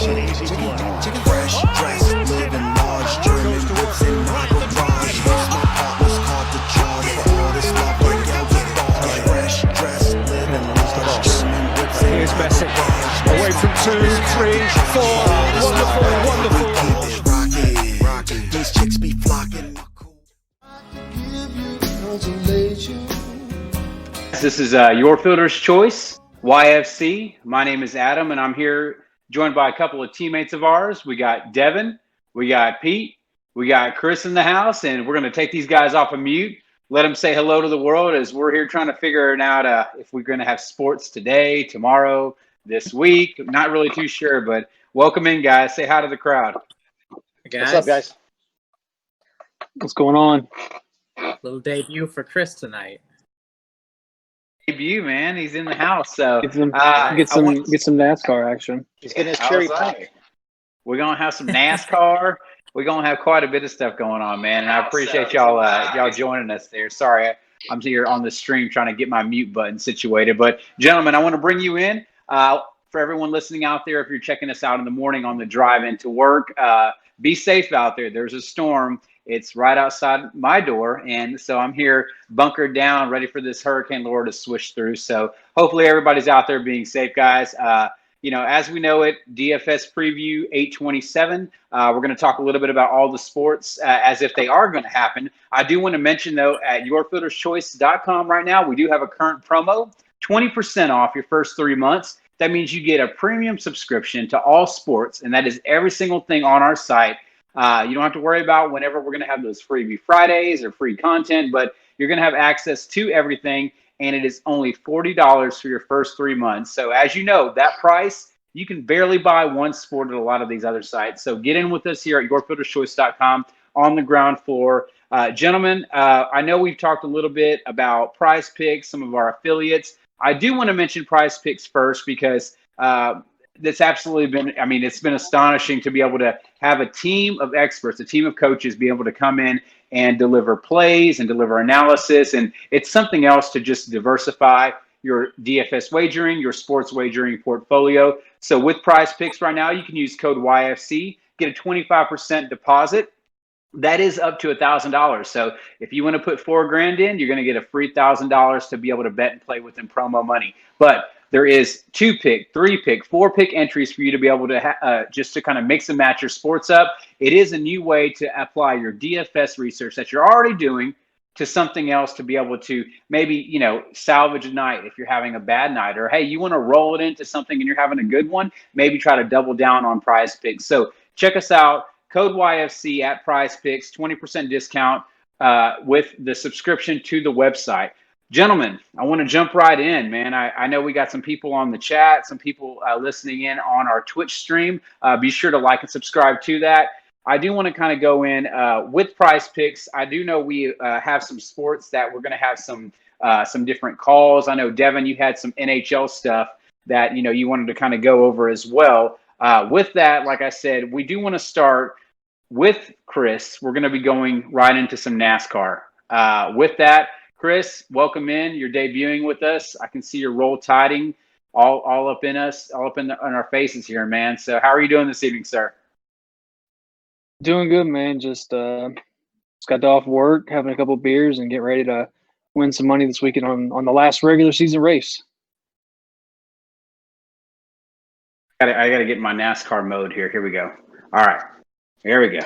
An easy play. Fresh dress, living large, German whips in my garage. Most my partners called the charge for all this love. Break out the bars. Fresh dress, living large, German whips in Here's my Messi. garage. Away from 2, 3, 4. Wonderful. These chicks be flocking. This is your Fielder's Choice, YFC. My name is Adam, and I'm here joined by a couple of teammates of ours. We got Devin, we got Pete, we got Chris in the house, and we're going to take these guys off of mute, let them say hello to the world as we're here trying to figure it out if we're going to have sports today, tomorrow, this week. Not really too sure, but welcome in, guys. Say hi to the crowd. Hey, What's up, guys? What's going on? Little debut for Chris tonight. Debut, man. He's in the house. So Get some NASCAR action. He's getting his cherry Outside. pie. We're going to have some NASCAR. We're going to have quite a bit of stuff going on, man. And I appreciate y'all joining us there. Sorry, I'm here on the stream trying to get my mute button situated. But, gentlemen, I want to bring you in. For everyone listening out there, if you're checking us out in the morning on the drive into work, be safe out there. There's a storm. It's right outside my door, and so I'm here bunkered down, ready for this hurricane lure to swish through. So hopefully everybody's out there being safe, guys. As we know it, DFS Preview 827. We're going to talk a little bit about all the sports as if they are going to happen. I do want to mention, though, at yourfielderschoice.com right now, we do have a current promo, 20% off your first 3 months. That means you get a premium subscription to all sports, and that is every single thing on our site. You don't have to worry about whenever we're going to have those Freebie Fridays or free content, but you're going to have access to everything, and it is only $40 for your first 3 months. So as you know, that price, you can barely buy one sport at a lot of these other sites. So get in with us here at yourfielderschoice.com on the ground floor. Gentlemen, I know we've talked a little bit about Prizepick, some of our affiliates. I do want to mention Prizepick first because that's absolutely been, it's been astonishing to be able to have a team of experts, a team of coaches be able to come in and deliver plays and deliver analysis. And it's something else to just diversify your DFS wagering, your sports wagering portfolio. So with Prizepick right now, you can use code YFC, get a 25% deposit. That is up to $1,000. So if you want to put $4,000 in, you're going to get a free $1,000 to be able to bet and play within promo money. But there is 2-pick, 3-pick, 4-pick entries for you to be able to just to kind of mix and match your sports up. It is a new way to apply your DFS research that you're already doing to something else to be able to maybe, salvage a night if you're having a bad night, or hey, you want to roll it into something and you're having a good one, maybe try to double down on Prizepick. So check us out. Code YFC at Prizepick, 20% discount with the subscription to the website. Gentlemen, I want to jump right in, man. I know we got some people on the chat, some people listening in on our Twitch stream. Be sure to like and subscribe to that. I do want to kind of go in with Prizepick. I do know we have some sports that we're going to have some different calls. I know, Devin, you had some NHL stuff that, you wanted to kind of go over as well. With that, like I said, we do want to start with Chris. We're going to be going right into some NASCAR. With that, Chris, welcome in. You're debuting with us. I can see your roll tiding all up in us, all up in our faces here, man. So how are you doing this evening, sir? Doing good, man. Just got off work, having a couple of beers, and get ready to win some money this weekend on the last regular season race. I got to get in my NASCAR mode here. Here we go. All right. Here we go.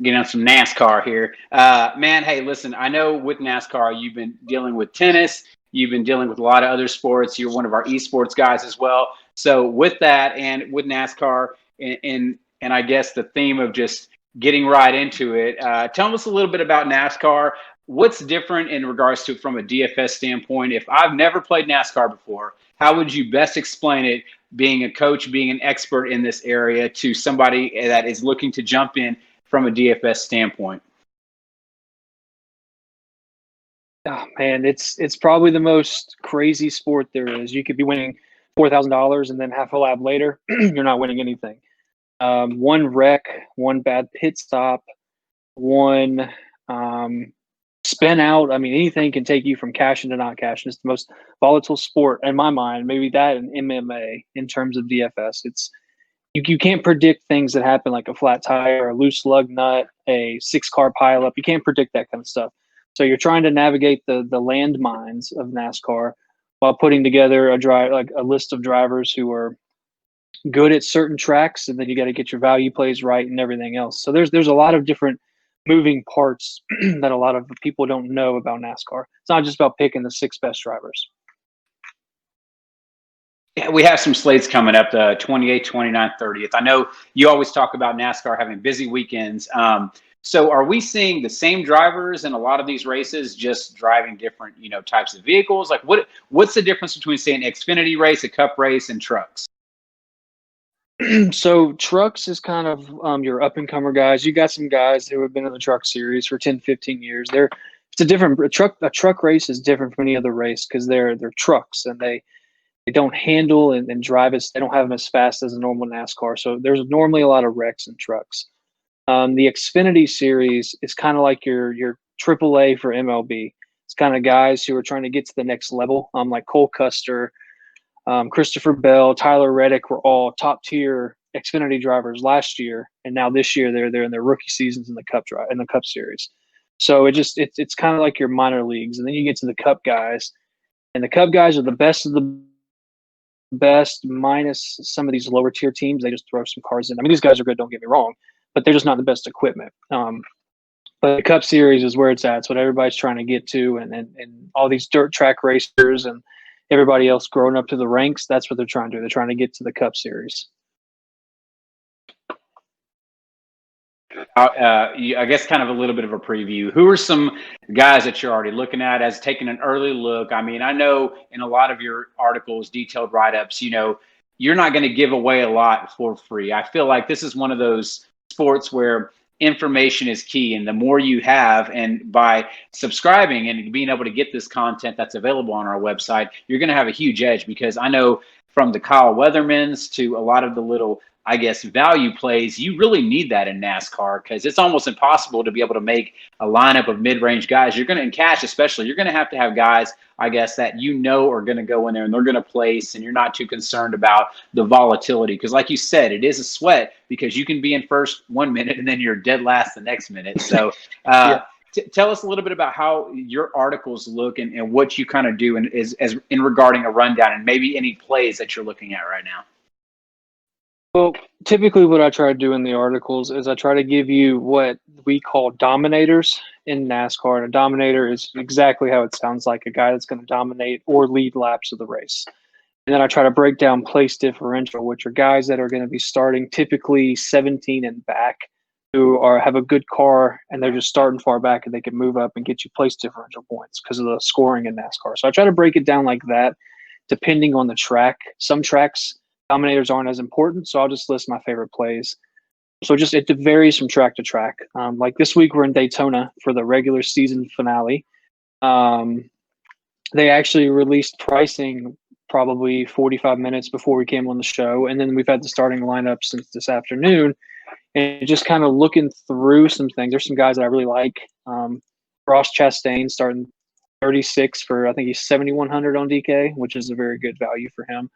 Getting on some NASCAR here. Man, hey, listen, I know with NASCAR, you've been dealing with tennis. You've been dealing with a lot of other sports. You're one of our esports guys as well. So with that and with NASCAR and I guess the theme of just getting right into it, tell us a little bit about NASCAR. What's different in regards to from a DFS standpoint? If I've never played NASCAR before, how would you best explain it, being a coach, being an expert in this area, to somebody that is looking to jump in from a DFS standpoint? Oh, man, it's probably the most crazy sport there is. You could be winning $4,000 and then half a lap later, you're not winning anything. One wreck, one bad pit stop, one spin out. Anything can take you from cashing to not cashing. It's the most volatile sport in my mind. Maybe that and MMA in terms of DFS. you can't predict things that happen like a flat tire, a loose lug nut, a 6-car pileup. You can't predict that kind of stuff. So you're trying to navigate the landmines of NASCAR while putting together a list of drivers who are good at certain tracks, and then you got to get your value plays right and everything else. So there's a lot of different moving parts that a lot of people don't know about NASCAR. It's not just about picking the 6 best drivers. Yeah, we have some slates coming up, the 28th, 29th, 30th. I know you always talk about NASCAR having busy weekends. So are we seeing the same drivers in a lot of these races, just driving different, types of vehicles? Like what's the difference between, say, an Xfinity race, a Cup race, and trucks? So trucks is kind of your up-and-comer guys. You got some guys who have been in the truck series for 10, 15 years. A truck race is different from any other race because they're trucks, and they don't handle and drive they don't have them as fast as a normal NASCAR. So there's normally a lot of wrecks in trucks. The Xfinity series is kind of like your AAA for MLB. It's kind of guys who are trying to get to the next level, like Cole Custer, Christopher Bell, Tyler Reddick were all top tier Xfinity drivers last year, and now this year they're in their rookie seasons in the Cup series. So it's kind of like your minor leagues, and then you get to the Cup guys, and the Cup guys are the best of the best minus some of these lower tier teams. They just throw some cars in. I mean, these guys are good, don't get me wrong, but they're just not the best equipment. But the Cup series is where it's at. It's what everybody's trying to get to, and all these dirt track racers and everybody else growing up to the ranks, that's what they're trying to do. They're trying to get to the Cup series. I guess kind of a little bit of a preview. Who are some guys that you're already looking at as taking an early look? I mean, I know in a lot of your articles, detailed write-ups, you're not going to give away a lot for free. I feel like this is one of those sports where information is key, and the more you have, and by subscribing and being able to get this content that's available on our website, you're going to have a huge edge, because I know from the Kyle Weathermans to a lot of the little, I guess, value plays, you really need that in NASCAR, because it's almost impossible to be able to make a lineup of mid-range guys. You're going to, in cash especially, you're going to have guys, I guess, that are going to go in there and they're going to place, and you're not too concerned about the volatility. Because like you said, it is a sweat, because you can be in first 1 minute and then you're dead last the next minute. So tell us a little bit about how your articles look and what you kind of do as in regarding a rundown, and maybe any plays that you're looking at right now. Well, typically what I try to do in the articles is I try to give you what we call dominators in NASCAR. And a dominator is exactly how it sounds like, a guy that's going to dominate or lead laps of the race. And then I try to break down place differential, which are guys that are going to be starting typically 17 and back, who have a good car, and they're just starting far back, and they can move up and get you place differential points because of the scoring in NASCAR. So I try to break it down like that, depending on the track. Some tracks, dominators aren't as important, so I'll just list my favorite plays. So it varies from track to track. Like this week, we're in Daytona for the regular season finale. They actually released pricing probably 45 minutes before we came on the show, and then we've had the starting lineup since this afternoon. And just kind of looking through some things. There's some guys that I really like. Ross Chastain starting 36 for, I think he's 7,100 on DK, which is a very good value for him.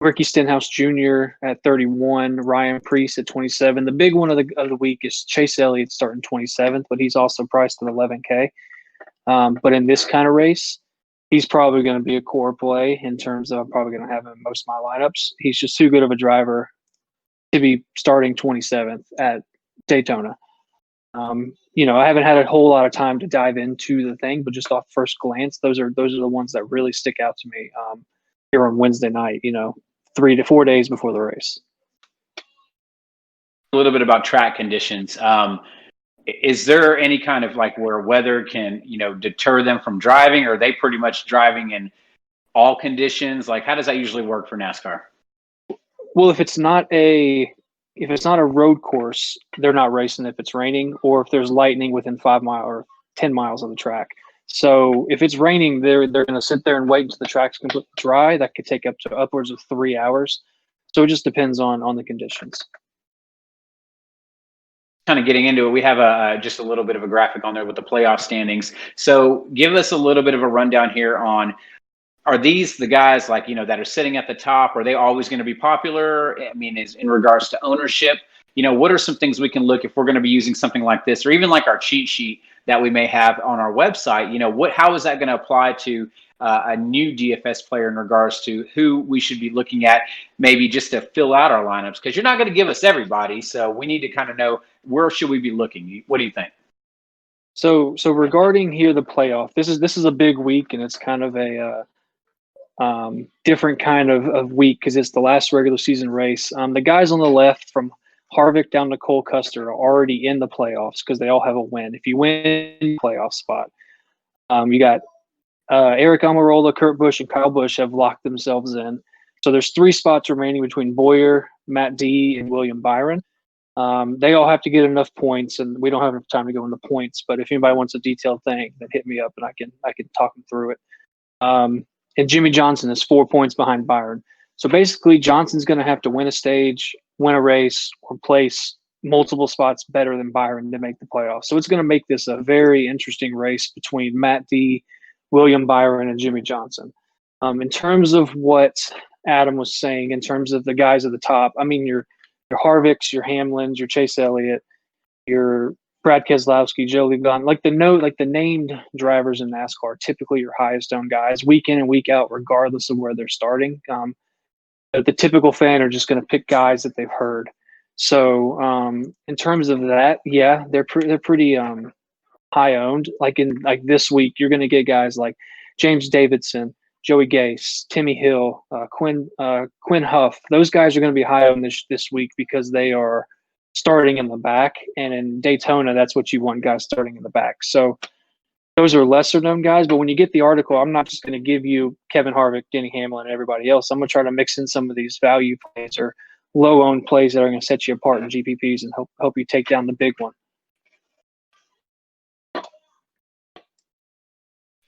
Ricky Stenhouse Jr. at 31, Ryan Preece at 27. The big one of the week is Chase Elliott starting 27th, but he's also priced at 11K. But in this kind of race, he's probably going to be a core play in terms of I'm probably going to have him in most of my lineups. He's just too good of a driver to be starting 27th at Daytona. I haven't had a whole lot of time to dive into the thing, but just off first glance, those are the ones that really stick out to me here on Wednesday night, 3 to 4 days before the race. A little bit about track conditions. Is there any kind of like where weather can, deter them from driving, or are they pretty much driving in all conditions? Like, how does that usually work for NASCAR? Well, if it's not a road course, they're not racing if it's raining, or if there's lightning within 5 miles or 10 miles of the track. So if it's raining, they're going to sit there and wait until the track's completely dry. That could take up to upwards of 3 hours. So it just depends on the conditions. Kind of getting into it, we have just a little bit of a graphic on there with the playoff standings. So give us a little bit of a rundown here on are these the guys like, that are sitting at the top? Are they always going to be popular? I mean, is in regards to ownership, what are some things we can look if we're going to be using something like this, or even like our cheat sheet that we may have on our website? How is that going to apply to a new DFS player in regards to who we should be looking at, maybe just to fill out our lineups? Because you're not going to give us everybody, so we need to kind of know where should we be looking. What do you think? So regarding here the playoff, this is a big week, and it's kind of a different kind of week because it's the last regular season race. The guys on the left from Harvick down to Cole Custer are already in the playoffs because they all have a win. If you win the playoff spot, you got Eric Almirola, Kurt Busch, and Kyle Busch have locked themselves in. So there's 3 spots remaining between Boyer, Matt D, and William Byron. They all have to get enough points, and we don't have enough time to go into points. But if anybody wants a detailed thing, then hit me up, and I can talk them through it. And Jimmy Johnson is 4 points behind Byron. So basically, Johnson's going to have to win a stage, win a race, or place multiple spots better than Byron to make the playoffs. So it's going to make this a very interesting race between Matt D, William Byron, and Jimmy Johnson. In terms of what Adam was saying, in terms of the guys at the top, I mean, your Harvicks, your Hamlins, your Chase Elliott, your Brad Keselowski, Joe Legon, like the named drivers in NASCAR, typically your highest owned guys, week in and week out, regardless of where they're starting. The typical fan are just going to pick guys that they've heard. So in terms of that, yeah, they're pretty high owned. Like this week, you're going to get guys like James Davidson, Joey Gase, Timmy Hill, Quinn Huff. Those guys are going to be high owned this week because they are starting in the back, and in Daytona, that's what you want, guys starting in the back. So those are lesser known guys, but when you get the article, I'm not just going to give you Kevin Harvick, Denny Hamlin, and everybody else. I'm going to try to mix in some of these value plays or low owned plays that are going to set you apart in GPPs and help you take down the big one.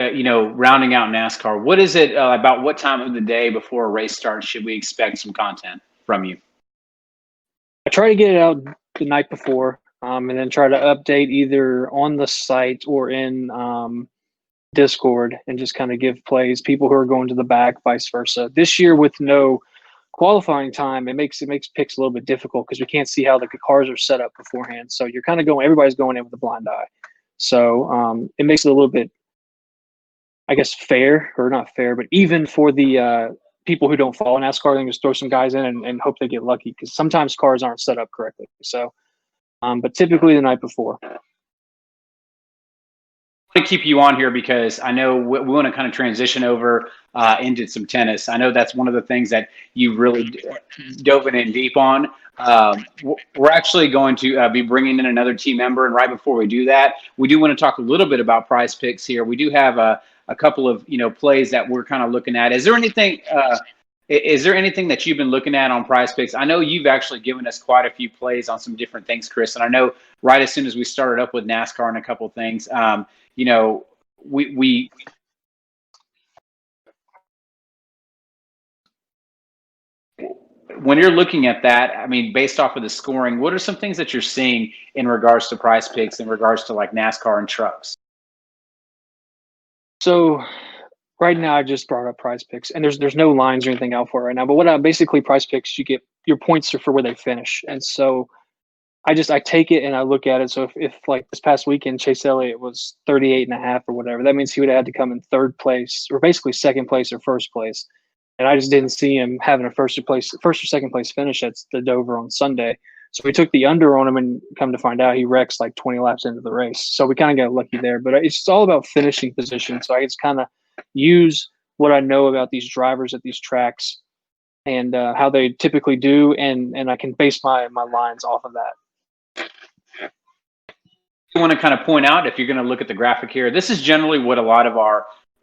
Rounding out NASCAR, what is it about what time of the day before a race starts should we expect some content from you? I try to get it out the night before, and then try to update either on the site or in Discord, and just kind of give plays, people who are going to the back, vice versa. This year with no qualifying time, it makes picks a little bit difficult because we can't see how the cars are set up beforehand. So you're kind of everybody's going in with a blind eye. So it makes it a little bit, I guess, fair, or not fair, but even for the people who don't follow NASCAR, they can just throw some guys in and hope they get lucky, because sometimes cars aren't set up correctly. So, but typically the night before. I want to keep you on here because I know we want to kind of transition over into some tennis. I know that's one of the things that you really dove in deep on. We're actually going to be bringing in another team member, and right before we do that, we do want to talk a little bit about Prize Picks here. We do have a couple of plays that we're kind of looking at. Is there anything that you've been looking at on Prize Picks? I know you've actually given us quite a few plays on some different things, Chris, and I know right as soon as we started up with NASCAR and a couple of things, we when you're looking at that, I mean, based off of the scoring, what are some things that you're seeing in regards to Prize Picks, in regards to like NASCAR and trucks? So right now, I just brought up Prize Picks, and there's no lines or anything out for it right now. But basically Prize Picks, you get your points are for where they finish, and so I take it and I look at it. So if like this past weekend, Chase Elliott was 38.5 or whatever, that means he would have had to come in third place, or basically second place or first place. And I just didn't see him having a first or second place finish at the Dover on Sunday. So we took the under on him, and come to find out he wrecks like 20 laps into the race. So we kind of got lucky there. But it's all about finishing position. So I just kind of use what I know about these drivers at these tracks and how they typically do, and I can base my lines off of that. I want to kind of point out, if you're going to look at the graphic here, this is generally what a lot of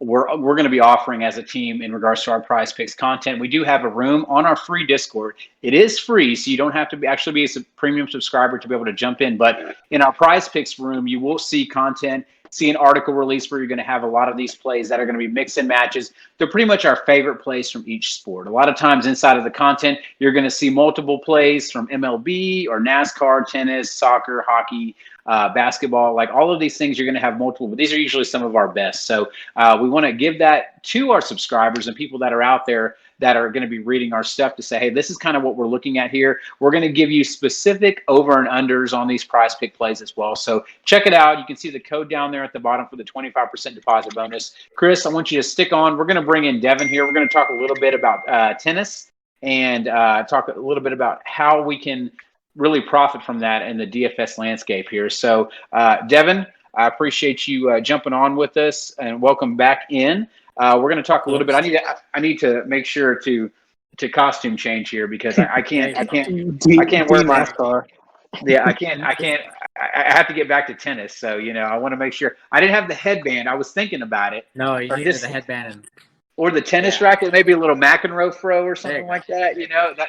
we're going to be offering as a team in regards to our Prize Picks content. We do have a room on our free Discord. It is free, so you don't have to be a premium subscriber to be able to jump in. But in our Prize Picks room, you will see content, see an article release where you're going to have a lot of these plays that are going to be mix and matches. They're pretty much our favorite plays from each sport. A lot of times inside of the content, you're going to see multiple plays from MLB or NASCAR, tennis, soccer, hockey, basketball, like all of these things, you're going to have multiple, but these are usually some of our best. So we want to give that to our subscribers and people that are out there that are going to be reading our stuff to say, hey, this is kind of what we're looking at here. We're going to give you specific over and unders on these prize pick plays as well. So check it out. You can see the code down there at the bottom for the 25% deposit bonus. Chris, I want you to stick on. We're going to bring in Devin here. We're going to talk a little bit about tennis and talk a little bit about how we can really profit from that in the DFS landscape here. So Devin, I appreciate you jumping on with us, and welcome back in. We're going to talk a little bit. I need to make sure to costume change here because I can't wear my NASCAR. yeah, I have to get back to tennis. So, I want to make sure I didn't have the headband. I was thinking about it. No, you Or needed just- the headband. Or the tennis racket, maybe a little McEnroe throw or something like that.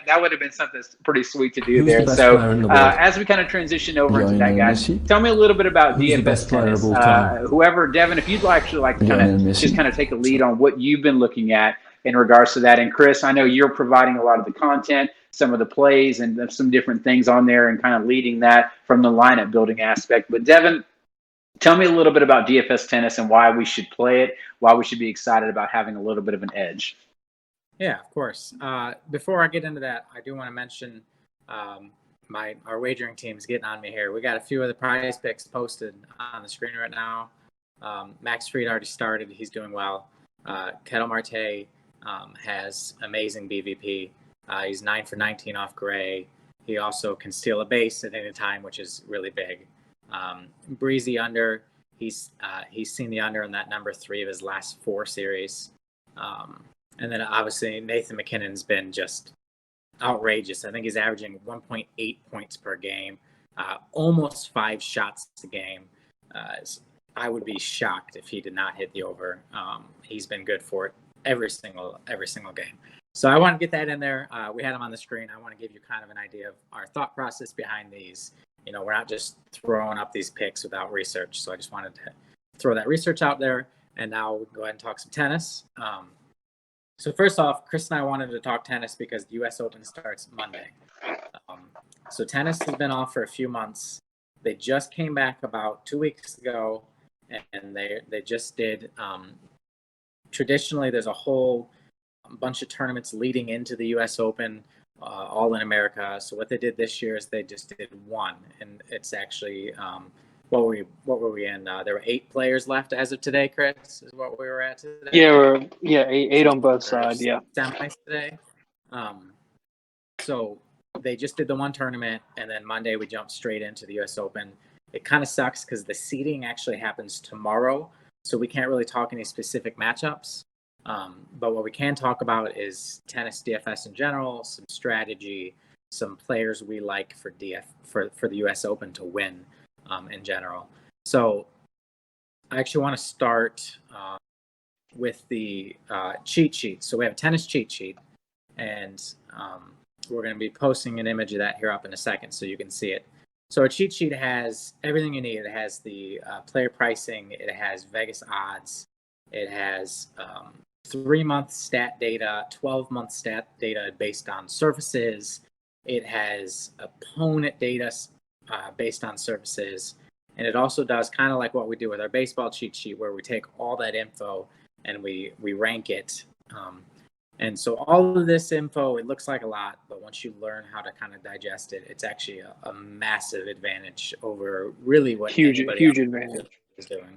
That would have been something pretty sweet to do Who's the there. best So player in the world? as we kind of transition over into that, Lionel guys, Messi? tell me a little bit about Who's the DFS best player tennis. of all time? Whoever, Devin, if you'd like to Lionel Messi. just kind of take a lead on what you've been looking at in regards to that. And Chris, I know you're providing a lot of the content, some of the plays, and some different things on there, and kind of leading that from the lineup building aspect. But Devin, tell me a little bit about DFS tennis and why we should play it, why we should be excited about having a little bit of an edge. Yeah, of course. Before I get into that, I do want to mention our wagering team's getting on me here. We got a few of the prize picks posted on the screen right now. Max Fried already started. He's doing well. Kettle Marte has amazing BVP. He's 9 for 19 off Gray. He also can steal a base at any time, which is really big. Breezy under. He's seen the under in that number 3 of his last 4 series. And then obviously Nathan McKinnon's been just outrageous. I think he's averaging 1.8 points per game, almost 5 shots a game. I would be shocked if he did not hit the over. He's been good for it every single game. So I want to get that in there. We had him on the screen. I want to give you kind of an idea of our thought process behind these. We're not just throwing up these picks without research. So I just wanted to throw that research out there. And now we can go ahead and talk some tennis. So first off, Chris and I wanted to talk tennis because the U.S. Open starts Monday. So tennis has been off for a few months. They just came back about 2 weeks ago, and they just did. Traditionally, there's a whole bunch of tournaments leading into the U.S. Open, all in America. So what they did this year is they just did one, and it's actually what were we in? There were 8 players left as of today. Chris, is what we were at today. Yeah, eight on both sides. Yeah. Semis today. So they just did the one tournament, and then Monday we jumped straight into the U.S. Open. It kind of sucks because the seeding actually happens tomorrow, so we can't really talk any specific matchups. But what we can talk about is tennis DFS in general, some strategy, some players we like for the U.S. Open to win in general. So I actually want to start with the cheat sheet. So we have a tennis cheat sheet, and we're going to be posting an image of that here up in a second so you can see it. So a cheat sheet has everything you need. It has the player pricing. It has Vegas odds. It has 3-month stat data, 12-month stat data based on surfaces. It has opponent data based on surfaces. And it also does kind of like what we do with our baseball cheat sheet, where we take all that info and we rank it. And so all of this info, it looks like a lot, but once you learn how to kind of digest it, it's actually a massive advantage over really what Huge anybody advantage is doing.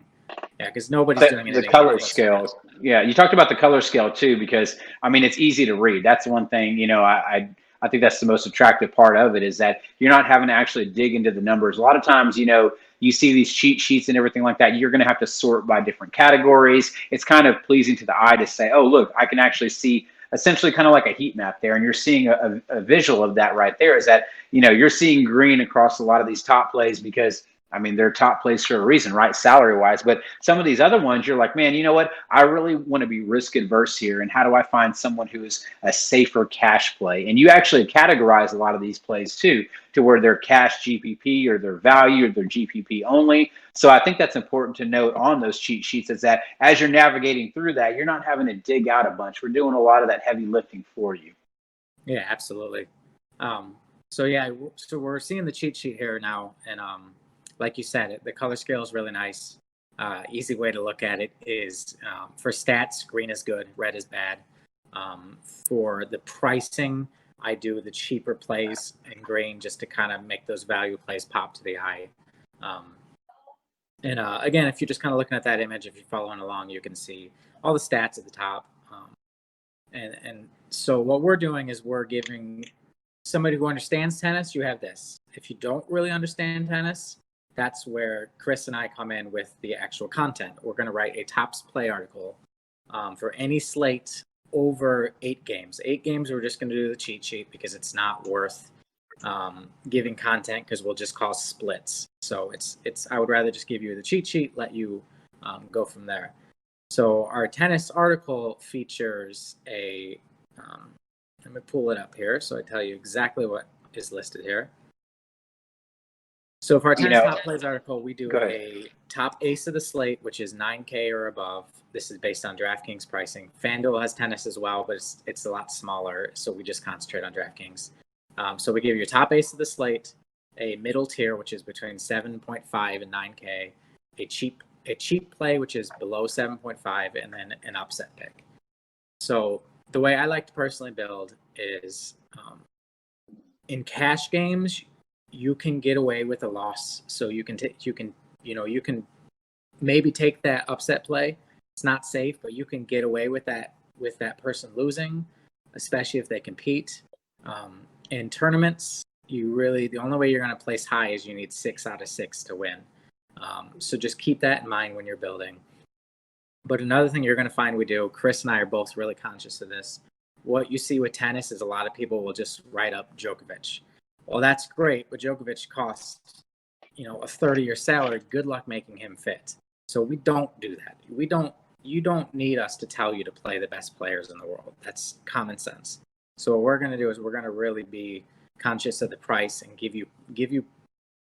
Yeah, because nobody's doing anything. The color scale. Yeah, you talked about the color scale too, because it's easy to read. That's one thing. I think that's the most attractive part of it, is that you're not having to actually dig into the numbers. A lot of times, you see these cheat sheets and everything like that. You're going to have to sort by different categories. It's kind of pleasing to the eye to say, oh, look, I can actually see essentially kind of like a heat map there. And you're seeing a visual of that right there, is that, you're seeing green across a lot of these top plays because, they're top plays for a reason, right? Salary wise. But some of these other ones, you're like, man, you know what? I really want to be risk adverse here. And how do I find someone who is a safer cash play? And you actually categorize a lot of these plays too, to where they're cash GPP or their value or their GPP only. So I think that's important to note on those cheat sheets, is that as you're navigating through that, you're not having to dig out a bunch. We're doing a lot of that heavy lifting for you. Yeah, absolutely. So we're seeing the cheat sheet here now, and like you said, the color scale is really nice. Easy way to look at it is for stats, green is good, red is bad. For the pricing, I do the cheaper plays in green just to kind of make those value plays pop to the eye. And again, if you're just kind of looking at that image, if you're following along, you can see all the stats at the top. And so what we're doing is we're giving somebody who understands tennis, you have this. If you don't really understand tennis, that's where Chris and I come in with the actual content. We're going to write a tops play article for any slate over 8 games. 8 games, we're just going to do the cheat sheet because it's not worth giving content because we'll just call splits. So I would rather just give you the cheat sheet, let you go from there. So our tennis article features a, let me pull it up here so I tell you exactly what is listed here. So for our tennis top plays article, we do a top ace of the slate, which is 9K or above. This is based on DraftKings pricing. FanDuel has tennis as well, but it's a lot smaller, so we just concentrate on DraftKings. So we give you a top ace of the slate, a middle tier, which is between 7.5 and 9K, a cheap play, which is below 7.5, and then an upset pick. So the way I like to personally build is in cash games, you can get away with a loss. So you can maybe take that upset play. It's not safe, but you can get away with that person losing, especially if they compete. In tournaments, the only way you're going to place high is you need 6 out of 6 to win. So just keep that in mind when you're building. But another thing you're going to find we do, Chris and I are both really conscious of this. What you see with tennis is a lot of people will just write up Djokovic. Well, that's great, but Djokovic costs, a third of your salary. Good luck making him fit. So we don't do that. You don't need us to tell you to play the best players in the world. That's common sense. So what we're going to do is we're going to really be conscious of the price and give you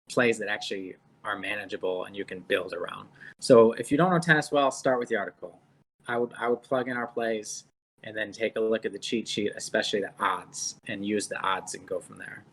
plays that actually are manageable and you can build around. So if you don't know tennis well, start with the article. I would plug in our plays and then take a look at the cheat sheet, especially the odds, and use the odds and go from there.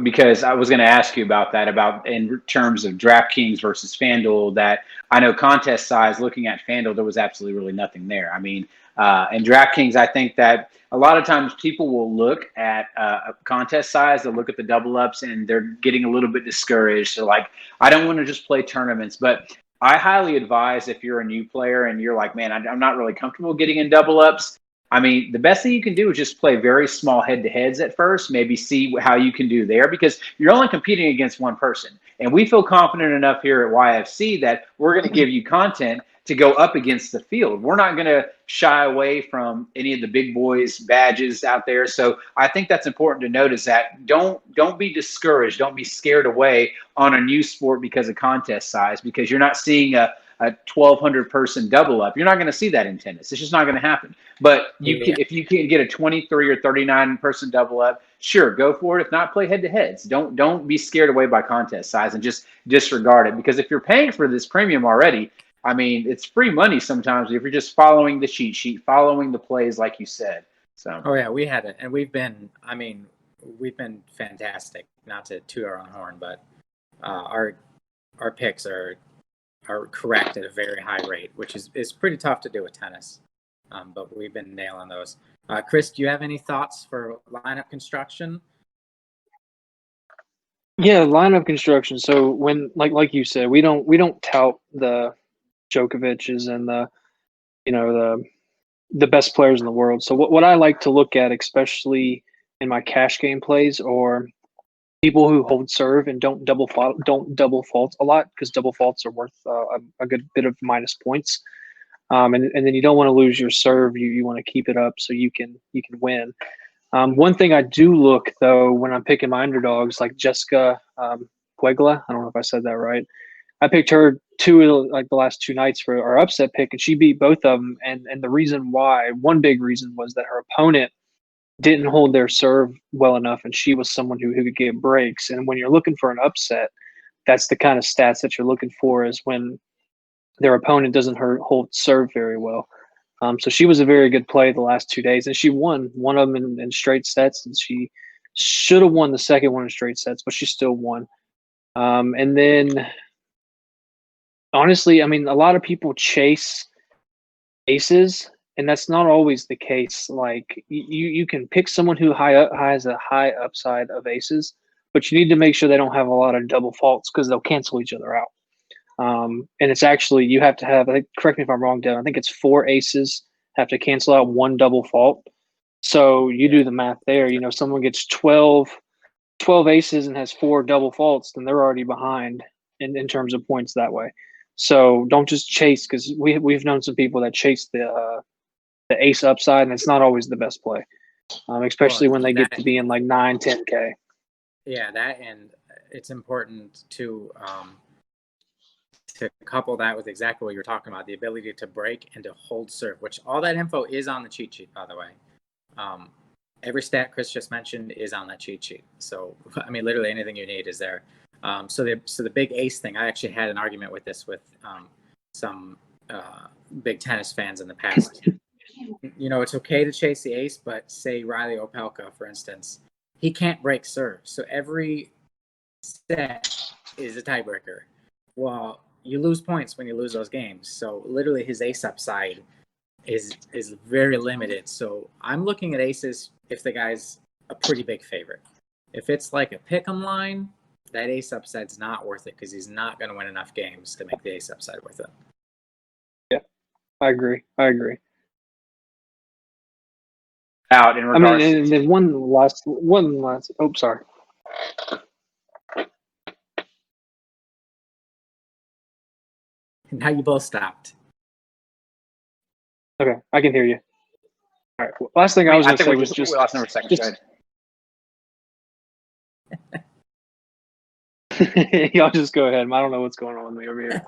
Because I was going to ask you about that, about in terms of DraftKings versus FanDuel, that I know contest size, looking at FanDuel, there was absolutely really nothing there. I mean, in DraftKings, I think that a lot of times people will look at a contest size, they'll look at the double ups, and they're getting a little bit discouraged. So like, I don't want to just play tournaments, but I highly advise if you're a new player and you're like, man, I'm not really comfortable getting in double ups. I mean, the best thing you can do is just play very small head-to-heads at first, maybe see how you can do there, because you're only competing against one person. And we feel confident enough here at YFC that we're going to give you content to go up against the field. We're not going to shy away from any of the big boys badges out there. So I think that's important to notice, that don't be discouraged. Don't be scared away on a new sport because of contest size, because you're not seeing a 1,200 person double up. You're not going to see that in tennis. It's just not going to happen. But if you can get a 23 or 39 person double up, sure, go for it. If not, play head to heads. Don't be scared away by contest size and just disregard it, because if you're paying for this premium already, I mean, it's free money sometimes if you're just following the cheat sheet, following the plays like you said. So. Oh yeah, we had it, and we've been fantastic. Not to toot our own horn, but our picks are correct at a very high rate, which is pretty tough to do with tennis. But we've been nailing those. Chris, do you have any thoughts for lineup construction? Yeah, lineup construction. So when like you said, we don't tout the Djokovic's and the best players in the world. So what I like to look at, especially in my cash game plays, or people who hold serve and don't double fault a lot, because double faults are worth a good bit of minus points. And then you don't want to lose your serve. You want to keep it up so you can win. One thing I do look, though, when I'm picking my underdogs, like Jessica Puegla, I don't know if I said that right. I picked her the last 2 nights for our upset pick, and she beat both of them. And the reason why, one big reason, was that her opponent didn't hold their serve well enough, and she was someone who could get breaks. And when you're looking for an upset, that's the kind of stats that you're looking for, is when their opponent doesn't hold serve very well. So she was a very good play the last 2 days, and she won one of them in straight sets, and she should have won the second one in straight sets, but she still won. And then, honestly, I mean, a lot of people chase aces, and that's not always the case. Like you can pick someone who has a high upside of aces, but you need to make sure they don't have a lot of double faults because they'll cancel each other out. And it's actually you have to have. I think, correct me if I'm wrong, Devin. I think it's 4 aces have to cancel out 1 double fault. So you do the math there. You know, someone gets 12 aces and has 4 double faults, then they're already behind in terms of points that way. So don't just chase, because we've known some people that chase the ace upside, and it's not always the best play, especially when they get to be in like 9, 10K. Yeah, that, and it's important to couple that with exactly what you're talking about, the ability to break and to hold serve, which all that info is on the cheat sheet, by the way. Every stat Chris just mentioned is on that cheat sheet. So, I mean, literally anything you need is there. So the big ace thing, I actually had an argument with this with some big tennis fans in the past. You know, it's okay to chase the ace, but say Riley Opelka, for instance, he can't break serve. So every set is a tiebreaker. Well, you lose points when you lose those games. So literally his ace upside is very limited. So I'm looking at aces if the guy's a pretty big favorite. If it's like a pick'em line, that ace upside's not worth it because he's not going to win enough games to make the ace upside worth it. Yeah, I agree. Out in I mean, regards. and then one last. Oh, sorry. Now you both stopped. Okay, I can hear you. All right. Last thing I was going to say was just. We lost number second. Go ahead. Y'all just go ahead. I don't know what's going on with me over here.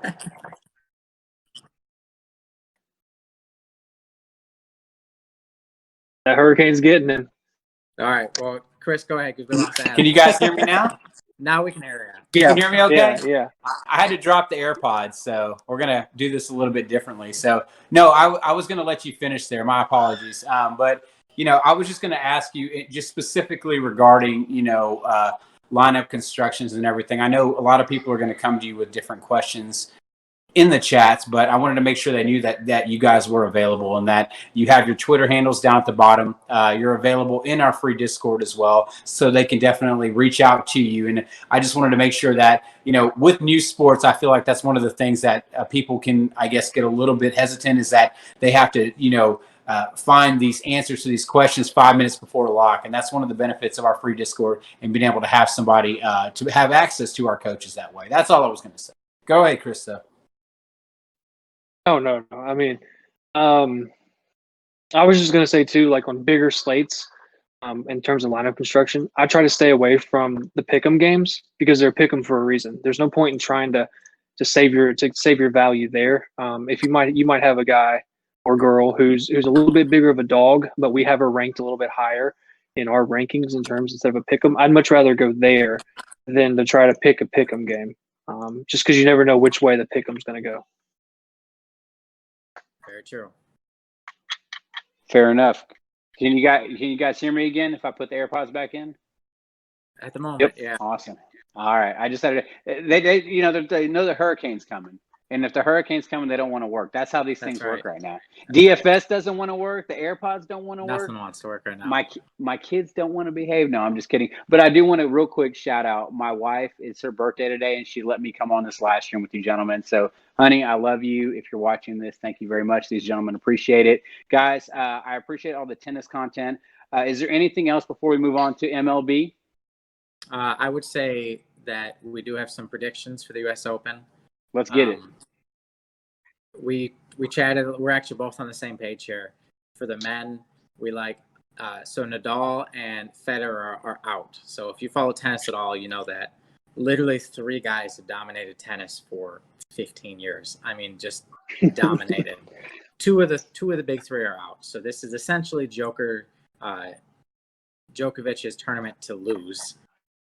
That hurricane's getting in. All right. Well, Chris, go ahead. We lost that. Can you guys hear me now? Now we can hear you. You can hear me okay? Yeah. I had to drop the AirPods, so we're going to do this a little bit differently. So, no, I was going to let you finish there. My apologies. But, you know, I was just going to ask you just specifically regarding, you know, lineup constructions and everything. I know a lot of people are going to come to you with different questions in the chats, but I wanted to make sure they knew that you guys were available and that you have your Twitter handles down at the bottom. You're available in our free Discord as well, so they can definitely reach out to you. And I just wanted to make sure that, you know, with new sports, I feel like that's one of the things that people can, I guess, get a little bit hesitant is that they have to, you know, find these answers to these questions 5 minutes before lock. And that's one of the benefits of our free Discord and being able to have somebody to have access to our coaches that way. That's all I was going to say. Go ahead, Chris, though. Oh, no. I mean, I was just going to say, too, like on bigger slates, in terms of lineup construction, I try to stay away from the pick'em games because they're pick'em for a reason. There's no point in trying to save your value there. If you might have a guy or girl who's a little bit bigger of a dog, but we have her ranked a little bit higher in our rankings in terms instead of a pick'em. I'd much rather go there than to try to pick a pick'em game, just because you never know which way the pick'em's going to go. Very true. Fair enough. Can you guys hear me again if I put the AirPods back in? At the moment, yeah. Awesome. All right. I just had they you know they know the hurricane's coming, and if the hurricane's coming, they don't want to work. That's how these things work right now. DFS doesn't want to work. The AirPods don't want to work. Nothing wants to work right now. My kids don't want to behave. No, I'm just kidding. But I do want to real quick shout out my wife. It's her birthday today, and she let me come on this live stream with you gentlemen. So, honey, I love you. If you're watching this, thank you very much. These gentlemen appreciate it. Guys, I appreciate all the tennis content. Is there anything else before we move on to MLB? I would say that we do have some predictions for the U.S. Open. Let's get it. We chatted. We're actually both on the same page here. For the men, we like so Nadal and Federer are out. So if you follow tennis at all, you know that literally 3 guys have dominated tennis for 15 years. I mean, just dominated. Two of the big 3 are out. So this is essentially Djokovic's tournament to lose.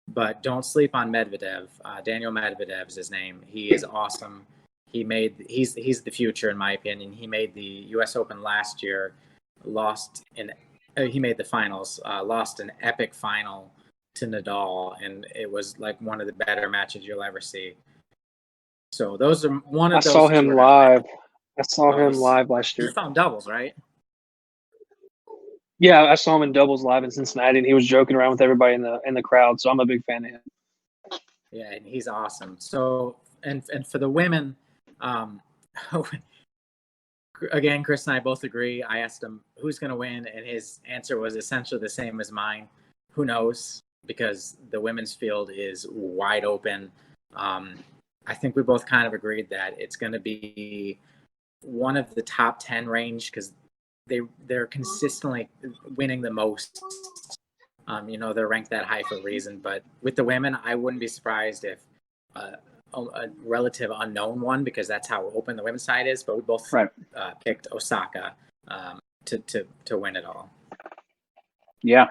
But don't sleep on Medvedev. Daniel Medvedev is his name. He is awesome. He's the future in my opinion. He made the U.S. Open last year, he made the finals, lost an epic final to Nadal, and it was like one of the better matches you'll ever see. So those are one of I those. saw him two are live. I saw him those- live last You year. found doubles, right? Yeah, I saw him in doubles live in Cincinnati, and he was joking around with everybody in the crowd. So I'm a big fan of him. Yeah, and he's awesome. So, and for the women, again, Chris and I both agree. I asked him who's going to win, and his answer was essentially the same as mine. Who knows? Because the women's field is wide open. I think we both kind of agreed that it's going to be one of the top 10 range because they're consistently winning the most. They're ranked that high for a reason. But with the women, I wouldn't be surprised if a relative unknown one, because that's how open the women's side is. But we both picked Osaka to win it all. Yeah.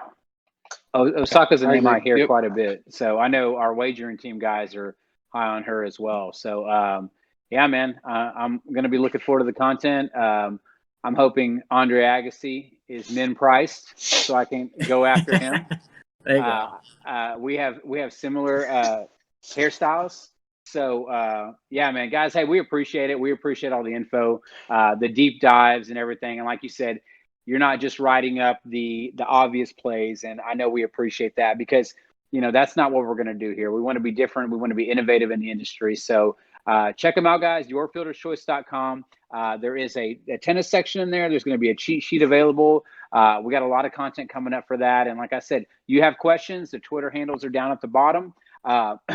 Osaka's a name I hear Yep. quite a bit. So I know our wagering team guys are high on her as well. So, yeah, man, I'm going to be looking forward to the content. I'm hoping Andre Agassi is min priced so I can go after him. There you go. We have similar hairstyles. So, yeah, man, guys, hey, we appreciate it. We appreciate all the info, the deep dives and everything. And like you said, you're not just writing up the obvious plays. And I know we appreciate that because, that's not what we're going to do here. We want to be different. We want to be innovative in the industry. So check them out, guys, yourfielderschoice.com. There is a tennis section in there. There's going to be a cheat sheet available. We got a lot of content coming up for that. And like I said, you have questions, the Twitter handles are down at the bottom.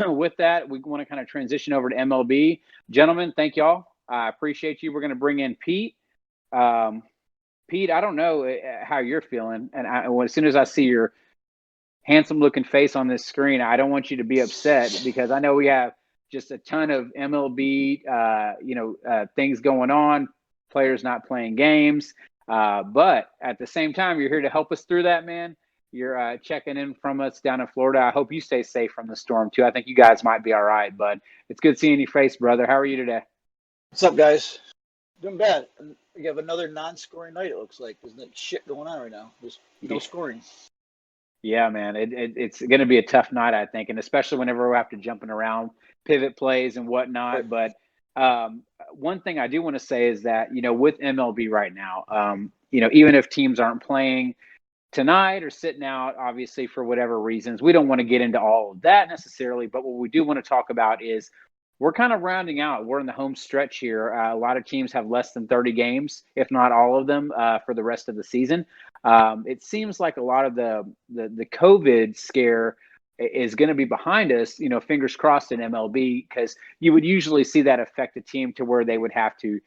With that, we want to kind of transition over to MLB. Gentlemen, thank y'all. I appreciate you. We're going to bring in Pete. Pete, I don't know how you're feeling. And as soon as I see your handsome looking face on this screen, I don't want you to be upset because I know we have just a ton of MLB, things going on, players not playing games. But at the same time, you're here to help us through that, man. You're checking in from us down in Florida. I hope you stay safe from the storm too. I think you guys might be all right, but it's good seeing your face, brother. How are you today? What's up, guys? Doing bad. You have another non-scoring night, it looks like. There's no shit going on right now. There's no scoring. Yeah, man. It's going to be a tough night, I think, and especially whenever we have to jumping around, pivot plays and whatnot. But one thing I do want to say is that, with MLB right now, even if teams aren't playing tonight or sitting out, obviously, for whatever reasons, we don't want to get into all of that necessarily. But what we do want to talk about is we're kind of rounding out. We're in the home stretch here. A lot of teams have less than 30 games, if not all of them, for the rest of the season. It seems like a lot of the COVID scare is going to be behind us, fingers crossed in MLB, because you would usually see that affect a team to where they would have to,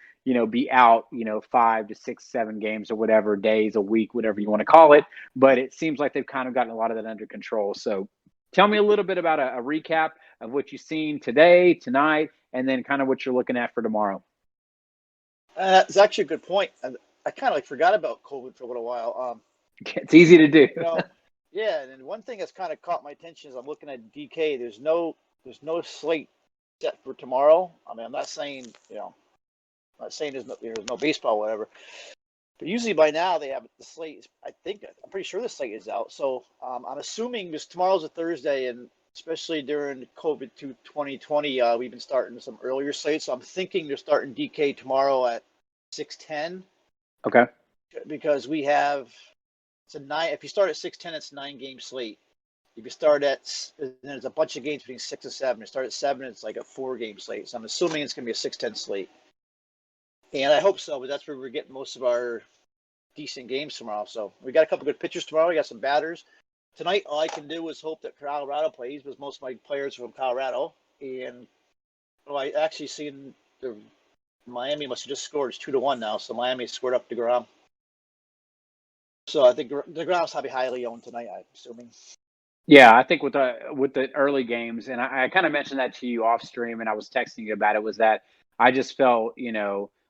be out, 5 to 6, 7 games or whatever, days, a week, whatever you want to call it. But it seems like they've kind of gotten a lot of that under control. So tell me a little bit about a recap of what you've seen today, tonight, and then kind of what you're looking at for tomorrow. It's actually a good point. I kind of forgot about COVID for a little while. It's easy to do. Yeah, and one thing that's kind of caught my attention is I'm looking at DK. There's no slate set for tomorrow. I mean, I'm not saying there's no baseball or whatever. But usually by now they have the slate. I'm pretty sure the slate is out. So I'm assuming because tomorrow's a Thursday, and especially during COVID 2020, we've been starting some earlier slates. So I'm thinking they're starting DK tomorrow at 6:10. Okay. Because we have if you start at 6:10, it's a 9-game slate. If you start at, then there's a bunch of games between 6 and 7. You start at 7, it's like a 4-game slate. So I'm assuming it's going to be a 6:10 slate. And I hope so, but that's where we're getting most of our decent games tomorrow. So we got a couple good pitchers tomorrow. We got some batters. Tonight, all I can do is hope that Colorado plays, because most of my players are from Colorado. And I actually seen Miami must have just scored. It's 2-1 now. So Miami scored up DeGrom. So I think DeGrom's probably highly owned tonight, I'm assuming. Yeah, I think with the early games, and I kind of mentioned that to you off stream, and I was texting you about it, was that I just felt,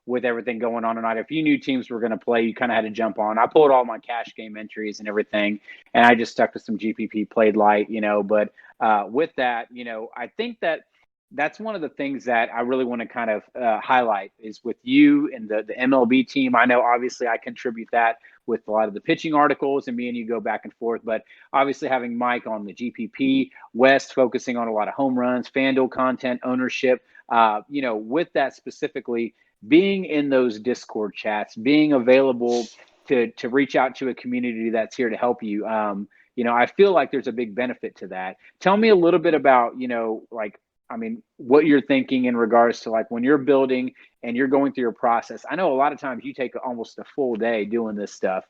with everything going on tonight, if you knew teams were going to play, you kind of had to jump on. I pulled all my cash game entries and everything, and I just stuck with some GPP, played light, But with that, I think that's one of the things that I really want to kind of highlight is with you and the MLB team. I know obviously I contribute that with a lot of the pitching articles, and me and you go back and forth. But obviously having Mike on the GPP, West focusing on a lot of home runs, FanDuel content, ownership, with that specifically, being in those Discord chats, being available to reach out to a community that's here to help you. I feel like there's a big benefit to that. Tell me a little bit about, what you're thinking in regards to like when you're building and you're going through your process. I know a lot of times you take almost a full day doing this stuff.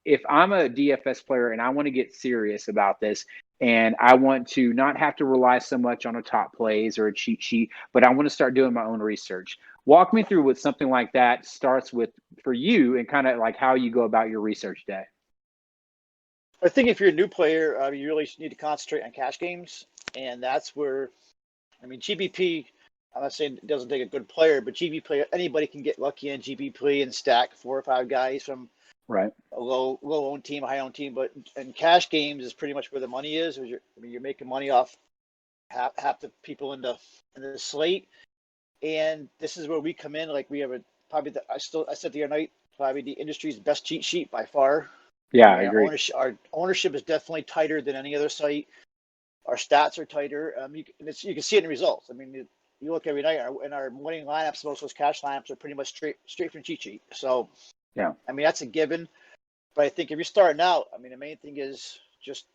If I'm a DFS player and I want to get serious about this and I want to not have to rely so much on a top plays or a cheat sheet, but I want to start doing my own research. Walk me through what something like that starts with for you and kind of like how you go about your research day. I think if you're a new player, you really need to concentrate on cash games, and that's where, GBP. I'm not saying it doesn't take a good player, but GBP, anybody can get lucky in GBP and stack 4 or 5 guys from right a low owned team, a high owned team. But in cash games is pretty much where the money is. You're making money off half the people in the slate, and this is where we come in. Like we have I said the other night, probably the industry's best cheat sheet by far. Yeah, I agree. Our ownership is definitely tighter than any other site. Our stats are tighter. You can see it in the results. You look every night, and our winning lineups, most of those cash lineups are pretty much straight from cheat sheet. So, yeah, that's a given. But I think if you're starting out, the main thing is just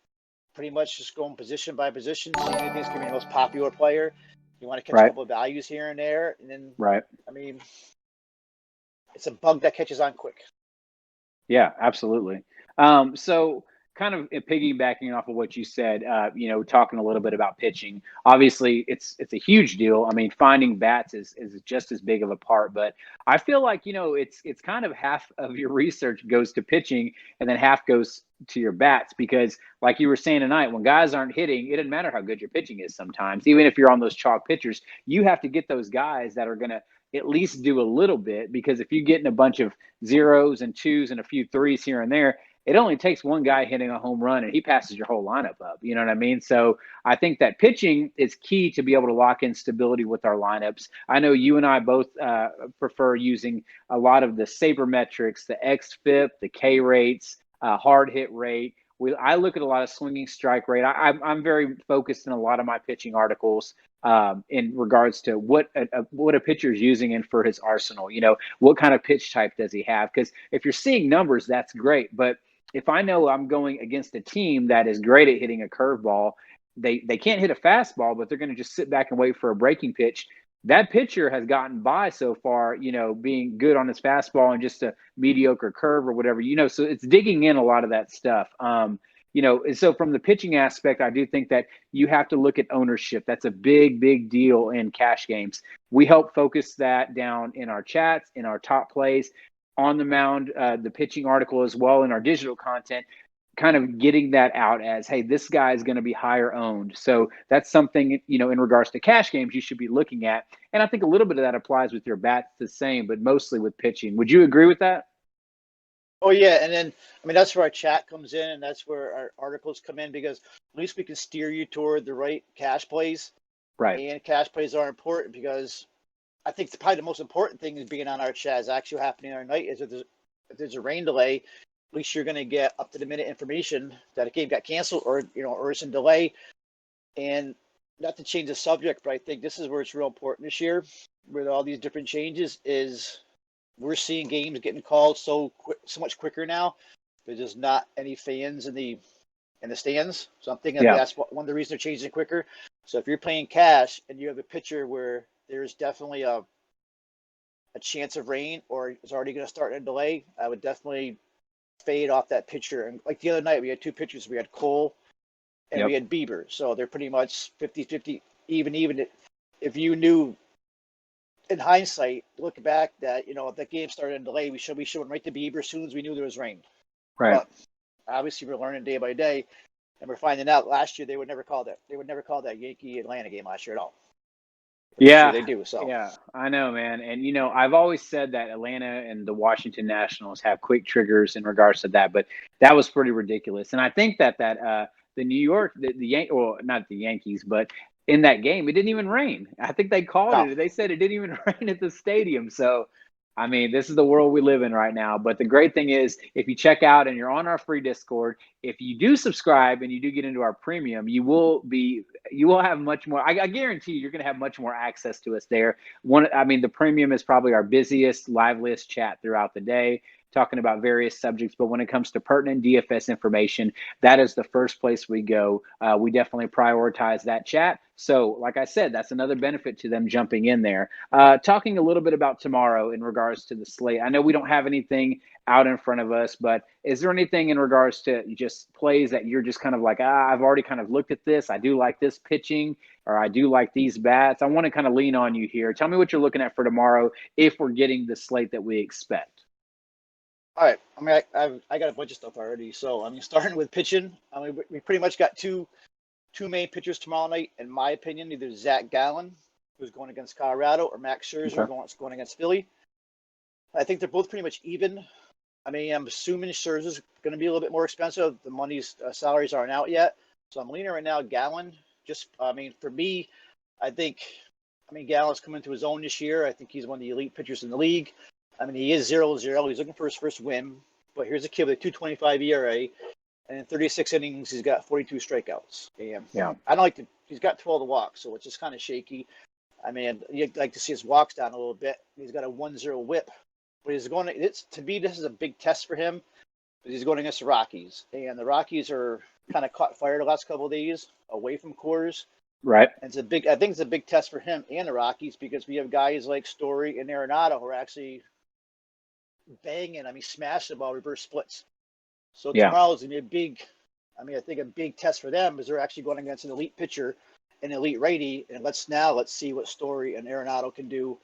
pretty much just going position by position. Seeing who's going to be the most popular player. You want to catch a couple of values here and there, and then it's a bug that catches on quick. Yeah, absolutely. So kind of piggybacking off of what you said, talking a little bit about pitching, obviously it's a huge deal. Finding bats is just as big of a part, but I feel like, it's kind of half of your research goes to pitching and then half goes to your bats, because like you were saying tonight, when guys aren't hitting, it doesn't matter how good your pitching is sometimes. Even if you're on those chalk pitchers, you have to get those guys that are going to at least do a little bit, because if you get in a bunch of 0s and 2s and a few 3s here and there, it only takes one guy hitting a home run and he passes your whole lineup up. You know what I mean? So I think that pitching is key to be able to lock in stability with our lineups. I know you and I both prefer using a lot of the sabermetrics, the xFIP, the K rates, hard hit rate. I look at a lot of swinging strike rate. I'm very focused in a lot of my pitching articles in regards to what a pitcher is using and for his arsenal. What kind of pitch type does he have? Because if you're seeing numbers, that's great. But if I know I'm going against a team that is great at hitting a curveball, they can't hit a fastball, but they're going to just sit back and wait for a breaking pitch. That pitcher has gotten by so far, being good on his fastball and just a mediocre curve or whatever, so it's digging in a lot of that stuff. And so from the pitching aspect, I do think that you have to look at ownership. That's a big, big deal in cash games. We help focus that down in our chats, in our top plays, on the mound, the pitching article as well, in our digital content, kind of getting that out as, hey, this guy is going to be higher owned. So that's something, in regards to cash games, you should be looking at. And I think a little bit of that applies with your bats the same, but mostly with pitching. Would you agree with that? Oh, yeah. And then, that's where our chat comes in, and that's where our articles come in, because at least we can steer you toward the right cash plays. Right. And cash plays are important, because I think probably the most important thing is being on our chat is actually happening our night is if there's a rain delay, at least you're going to get up to the minute information that a game got canceled or it's in delay. And not to change the subject, but I think this is where it's real important this year with all these different changes is we're seeing games getting called so much quicker now. There's just not any fans in the stands. So I'm thinking that's one of the reasons they're changing quicker. So if you're playing cash and you have a pitcher where there's definitely a chance of rain or it's already going to start in a delay, I would definitely fade off that pitcher. And like the other night, we had 2 pitchers. We had Cole and we had Bieber. So they're pretty much 50-50, even if you knew in hindsight, look back that, if that game started in delay, we should went right to Bieber as soon as we knew there was rain. Right. But obviously we're learning day by day, and we're finding out last year they would never call that. They would never call that Yankee Atlanta game last year at all. Yeah, they do. So yeah, I know, man. And I've always said that Atlanta and the Washington Nationals have quick triggers in regards to that, but that was pretty ridiculous. And I think that the New York, not the Yankees, but in that game, it didn't even rain. I think they called it. They said it didn't even rain at the stadium. So I mean, this is the world we live in right now. But the great thing is, if you check out and you're on our free Discord, if you do subscribe and you do get into our premium, you will have much more. I guarantee you're going to have much more access to us there. The premium is probably our busiest, liveliest chat throughout the day, talking about various subjects. But when it comes to pertinent DFS information, that is the first place we go. We definitely prioritize that chat. So, like I said, that's another benefit to them jumping in there. Talking a little bit about tomorrow in regards to the slate. I know we don't have anything out in front of us, but is there anything in regards to just plays that you're just kind of like, I've already kind of looked at this. I do like this pitching, or I do like these bats. I want to kind of lean on you here. Tell me what you're looking at for tomorrow if we're getting the slate that we expect. All right. I mean, I got a bunch of stuff already. So, I mean, starting with pitching, I mean, we pretty much got two main pitchers tomorrow night, in my opinion, either Zach Gallen, who's going against Colorado, or Max Scherzer, going against Philly. I think they're both pretty much even. I mean, I'm assuming Scherzer's going to be a little bit more expensive. The money's salaries aren't out yet. So I'm leaning right now Gallen. For me, Gallen's coming to his own this year. I think he's one of the elite pitchers in the league. I mean, he is 0-0. He's looking for his first win. But here's a kid with a 2.25 ERA. And in 36 innings, he's got 42 strikeouts. And he's got 12 walks, so it's just kind of shaky. I mean, you'd like to see his walks down a little bit. He's got a 1-0 whip. But to me, this is a big test for him. He's going against the Rockies. And the Rockies are kind of caught fire the last couple of days away from Coors. Right. And I think it's a big test for him and the Rockies, because we have guys like Story and Arenado who are actually banging, smashing the ball, reverse splits. So tomorrow's going to be a big test for them, is they're actually going against an elite pitcher, an elite righty, and let's see what Story and Arenado can do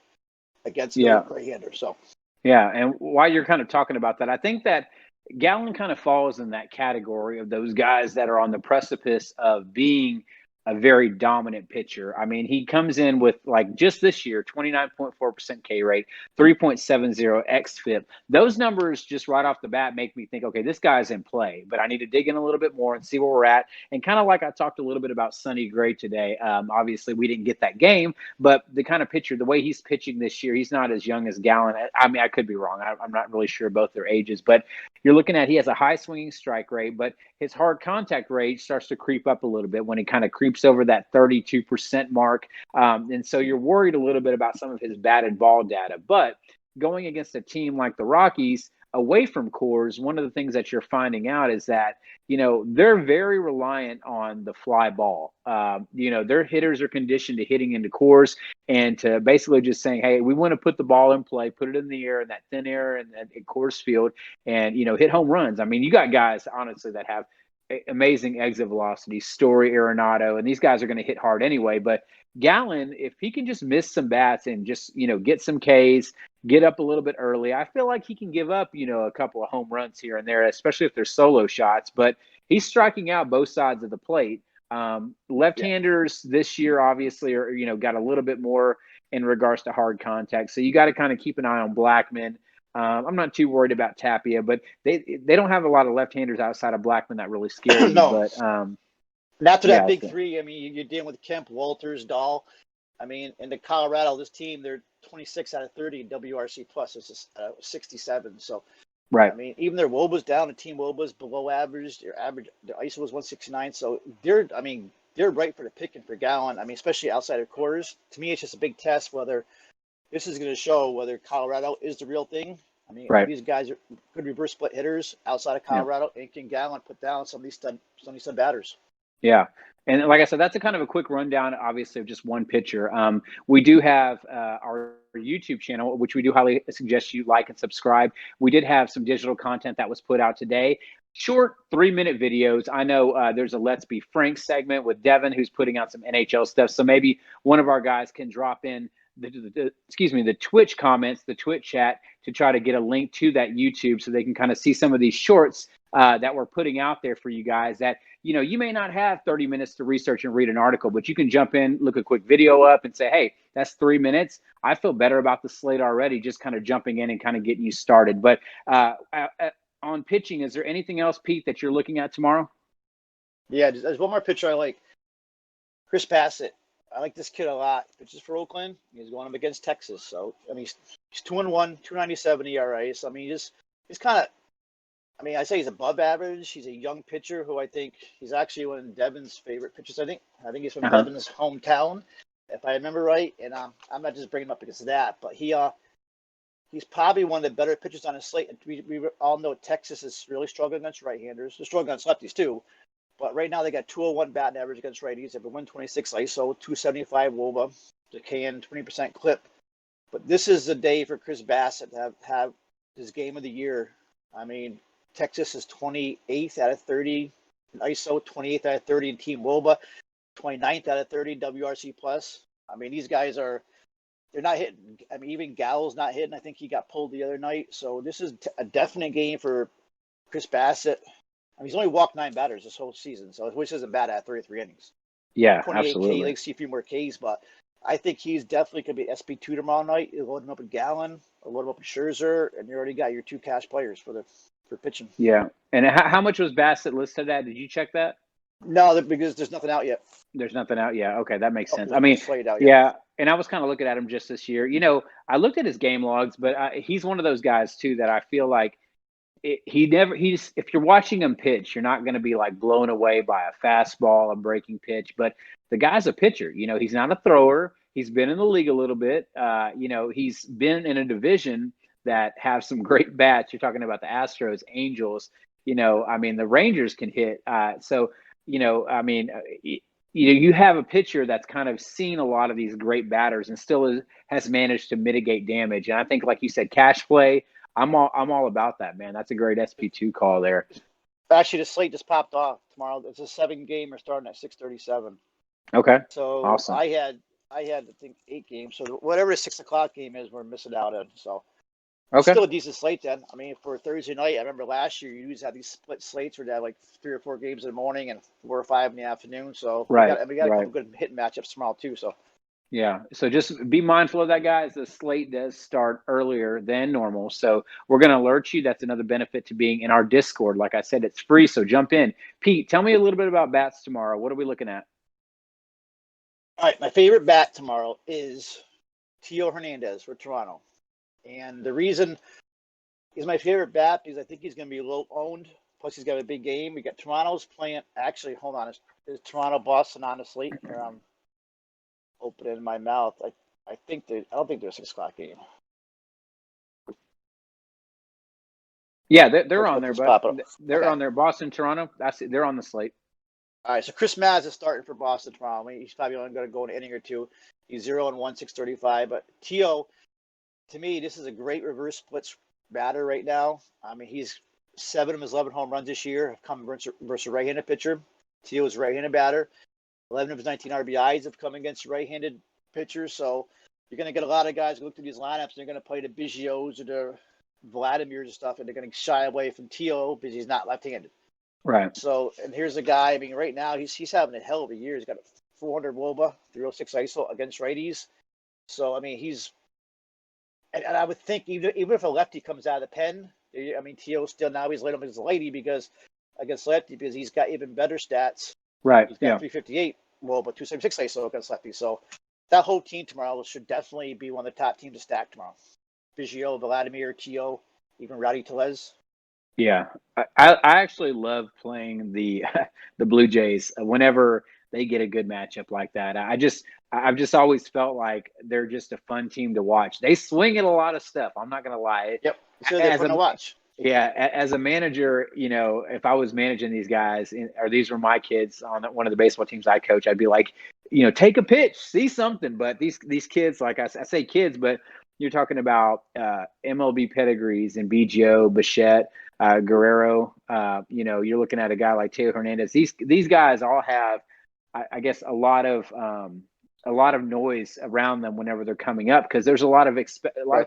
against the right-hander. So. Yeah, and while you're kind of talking about that, I think that Gallen kind of falls in that category of those guys that are on the precipice of being a very dominant pitcher. I mean, he comes in with, like, just this year, 29.4% K rate, 3.70 xFIP. Those numbers just right off the bat make me think, okay, this guy's in play, but I need to dig in a little bit more and see where we're at. And kind of like I talked a little bit about Sonny Gray today. Obviously, we didn't get that game, but the kind of pitcher, the way he's pitching this year, he's not as young as Gallen. I mean, I could be wrong. I'm not really sure both their ages, but you're looking at, he has a high swinging strike rate, but his hard contact rate starts to creep up a little bit when he kind of creeps over that 32% mark. And so you're worried a little bit about some of his batted ball data. But going against a team like the Rockies, away from Coors, one of the things that you're finding out is that, they're very reliant on the fly ball. Their hitters are conditioned to hitting into Coors and to basically just saying, hey, we want to put the ball in play, put it in the air, in that thin air and at Coors Field, and, hit home runs. I mean, you got guys, honestly, that have amazing exit velocity, Story, Arenado, and these guys are going to hit hard anyway. But Gallen, if he can just miss some bats and just, get some Ks, get up a little bit early, I feel like he can give up, a couple of home runs here and there, especially if they're solo shots. But he's striking out both sides of the plate. Left-handers this year obviously are, got a little bit more in regards to hard contact. So you got to kind of keep an eye on Blackman. I'm not too worried about Tapia, but they don't have a lot of left-handers outside of Blackman that really scare me. No. But and after that big three, I mean, you're dealing with Kemp, Walters, Dahl. I mean, in the Colorado, this team, they're 26 out of 30 in WRC plus. It's just 67. So, right. I mean, even their WOBA's down. The team WOBA's below average. Their ISO was 169. So they're right for the picking for Gallen. I mean, especially outside of Coors. To me, it's just a big test whether this is going to show whether Colorado is the real thing. I mean, these guys are good reverse split hitters outside of Colorado, and can Gallen put down some of these stud batters? Yeah. And like I said, that's a kind of a quick rundown, obviously, of just one pitcher. We do have our YouTube channel, which we do highly suggest you like and subscribe. We did have some digital content that was put out today. Short 3-minute videos. I know there's a Let's Be Frank segment with Devin, who's putting out some NHL stuff. So maybe one of our guys can drop in the Twitch comments, the Twitch chat, to try to get a link to that YouTube so they can kind of see some of these shorts that we're putting out there for you guys that, you may not have 30 minutes to research and read an article, but you can jump in, look a quick video up and say, hey, that's 3 minutes. I feel better about the slate already, just kind of jumping in and kind of getting you started. But on pitching, is there anything else, Pete, that you're looking at tomorrow? Yeah, there's one more pitcher I like. Chris Bassett. I like this kid a lot. Pitches for Oakland. He's going up against Texas. So, I mean, he's 2-1, 2.97 ERA. So, I mean, he's kind of, I mean, I say he's above average. He's a young pitcher who I think he's actually one of Devin's favorite pitchers. I think he's from Devin's hometown, if I remember right. And I'm not just bringing him up because of that, but he's probably one of the better pitchers on the slate. We all know Texas is really struggling against right-handers. They're struggling against lefties too. But right now they got 201 batting average against righties. They have a 126 ISO, 275 WOBA, decaying 20% clip. But this is the day for Chris Bassett to have his game of the year. I mean, Texas is 28th out of 30 in ISO, 28th out of 30 in team WOBA, 29th out of 30 WRC plus. I mean, these guys they're not hitting. I mean, even Gallo's not hitting. I think he got pulled the other night. So this is a definite game for Chris Bassett. I mean, he's only walked 9 batters this whole season, so which isn't bad at 33 innings. Yeah, 28 absolutely. K, like see a few more Ks, but I think he's definitely going to be SP2 tomorrow night. You load him up with Gallen, or load him up with Scherzer, and you already got your 2 cash players for pitching. Yeah. And how much was Bassett listed at? Did you check that? No, because there's nothing out yet. There's nothing out yet. Okay, that makes sense. There's I mean, no slate out yet. yeah, and I was kind of looking at him just this year. You know, I looked at his game logs, but he's one of those guys too that I feel like if you're watching him pitch, you're not going to be like blown away by a fastball, a breaking pitch. But the guy's a pitcher. You know, he's not a thrower. He's been in the league a little bit. You know, he's been in a division that have some great bats. You're talking about the Astros, Angels. You know, I mean, the Rangers can hit. So, you know, I mean, you have a pitcher that's kind of seen a lot of these great batters and still has managed to mitigate damage. And I think, like you said, cash play. I'm all about that, man. That's a great SP2 call there. Actually, the slate just popped off tomorrow. It's a 7-gamer starting at 6:37. Okay. So awesome. I had I think 8 games. So whatever the 6 o'clock game is, we're missing out on. So Okay. still a decent slate then. I mean, for Thursday night, I remember last year you used to have these split slates where they had like 3 or 4 games in the morning and 4 or 5 in the afternoon. So we got a couple good hit matchups tomorrow too. So. Yeah. So just be mindful of that, guys. The slate does start earlier than normal. So we're going to alert you. That's another benefit to being in our Discord. Like I said, it's free. So jump in. Pete, tell me a little bit about bats tomorrow. What are we looking at? All right. My favorite bat tomorrow is Teo Hernandez for Toronto. And the reason he's my favorite bat is I think he's going to be low owned. Plus, he's got a big game. We got Toronto's playing. Actually, hold on. Is Toronto Boston on the slate? Open it in my mouth. I don't think there's a 6 o'clock game. Yeah, they're on there, but they're on there. Boston, Toronto. They're on the slate. All right, so Chris Maz is starting for Boston tomorrow. I mean, he's probably only going to go an inning or 2. He's 0-1, 635. But Teo, to me, this is a great reverse splits batter right now. I mean, he's 7 of his 11 home runs this year have come versus a right-handed pitcher. Teo is a right-handed batter. 11 of his 19 RBIs have come against right-handed pitchers. So you're going to get a lot of guys who look through these lineups and they're going to play the Biggios or the Vladimirs and stuff, and they're going to shy away from Teo because he's not left-handed. Right. So, and here's a guy, I mean, right now he's having a hell of a year. He's got a 400 WOBA, 306 ISO against righties. So, I mean, and I would think even if a lefty comes out of the pen, I mean, Teo still now he's laid him as a lady against lefty because he's got even better stats. Right. He's got 358 WOBA, 276 ISO against lefty. So that whole team tomorrow should definitely be one of the top teams to stack tomorrow. Biggio, Vladimir, Teo, even Rowdy Tellez. Yeah, I actually love playing the Blue Jays whenever they get a good matchup like that. I've just always felt like they're just a fun team to watch. They swing at a lot of stuff. I'm not going to lie. Yep, so they're fun to watch. Yeah, as a manager, you know, if I was managing these guys, or these were my kids on one of the baseball teams I coach, I'd be like, you know, take a pitch, see something. But these kids, like I say kids, but you're talking about MLB pedigrees and BGO, Bichette, Guerrero. You know, you're looking at a guy like Teo Hernandez. These guys all have, I guess, a lot of noise around them whenever they're coming up because there's a lot of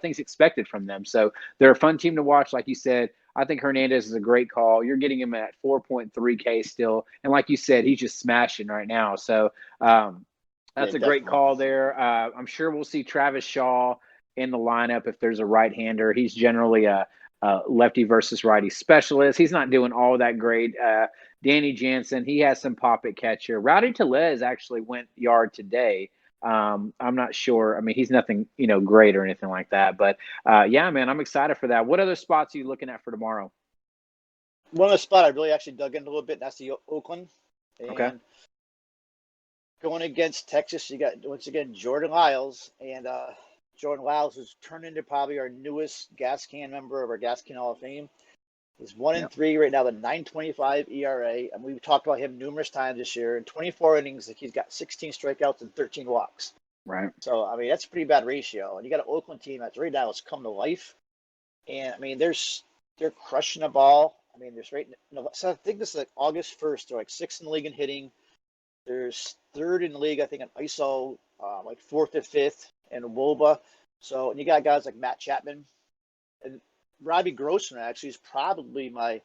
things expected from them. So they're a fun team to watch. Like you said, I think Hernandez is a great call. You're getting him at 4.3K still, and like you said, he's just smashing right now. So that's a great call there. I'm sure we'll see Travis Shaw in the lineup if there's a right-hander. He's generally a lefty versus righty specialist. He's not doing all that great Danny Jansen, he has some pop at catcher. Rowdy Tellez actually went yard today. I'm not sure. I mean, he's nothing, great or anything like that. But yeah, man, I'm excited for that. What other spots are you looking at for tomorrow? One of the spot I really actually dug in a little bit. That's the Oakland. And Okay. going against Texas, you got once again Jordan Lyles, and Jordan Lyles has turned into probably our newest gas can member of our gas can Hall of Fame. He's 1-3 right now, the 9.25 ERA, and we've talked about him numerous times this year. In 24 innings, he's got 16 strikeouts and 13 walks. Right. So I mean, that's a pretty bad ratio. And you got an Oakland team that's right now it's come to life, and I mean, they're crushing the ball. I mean, there's so I think this is like August 1st. They're like 6th in the league in hitting. There's 3rd in the league, I think, in ISO, like 4th or 5th in WOBA. So, and you got guys like Matt Chapman and Robbie Grossman. Actually, is probably my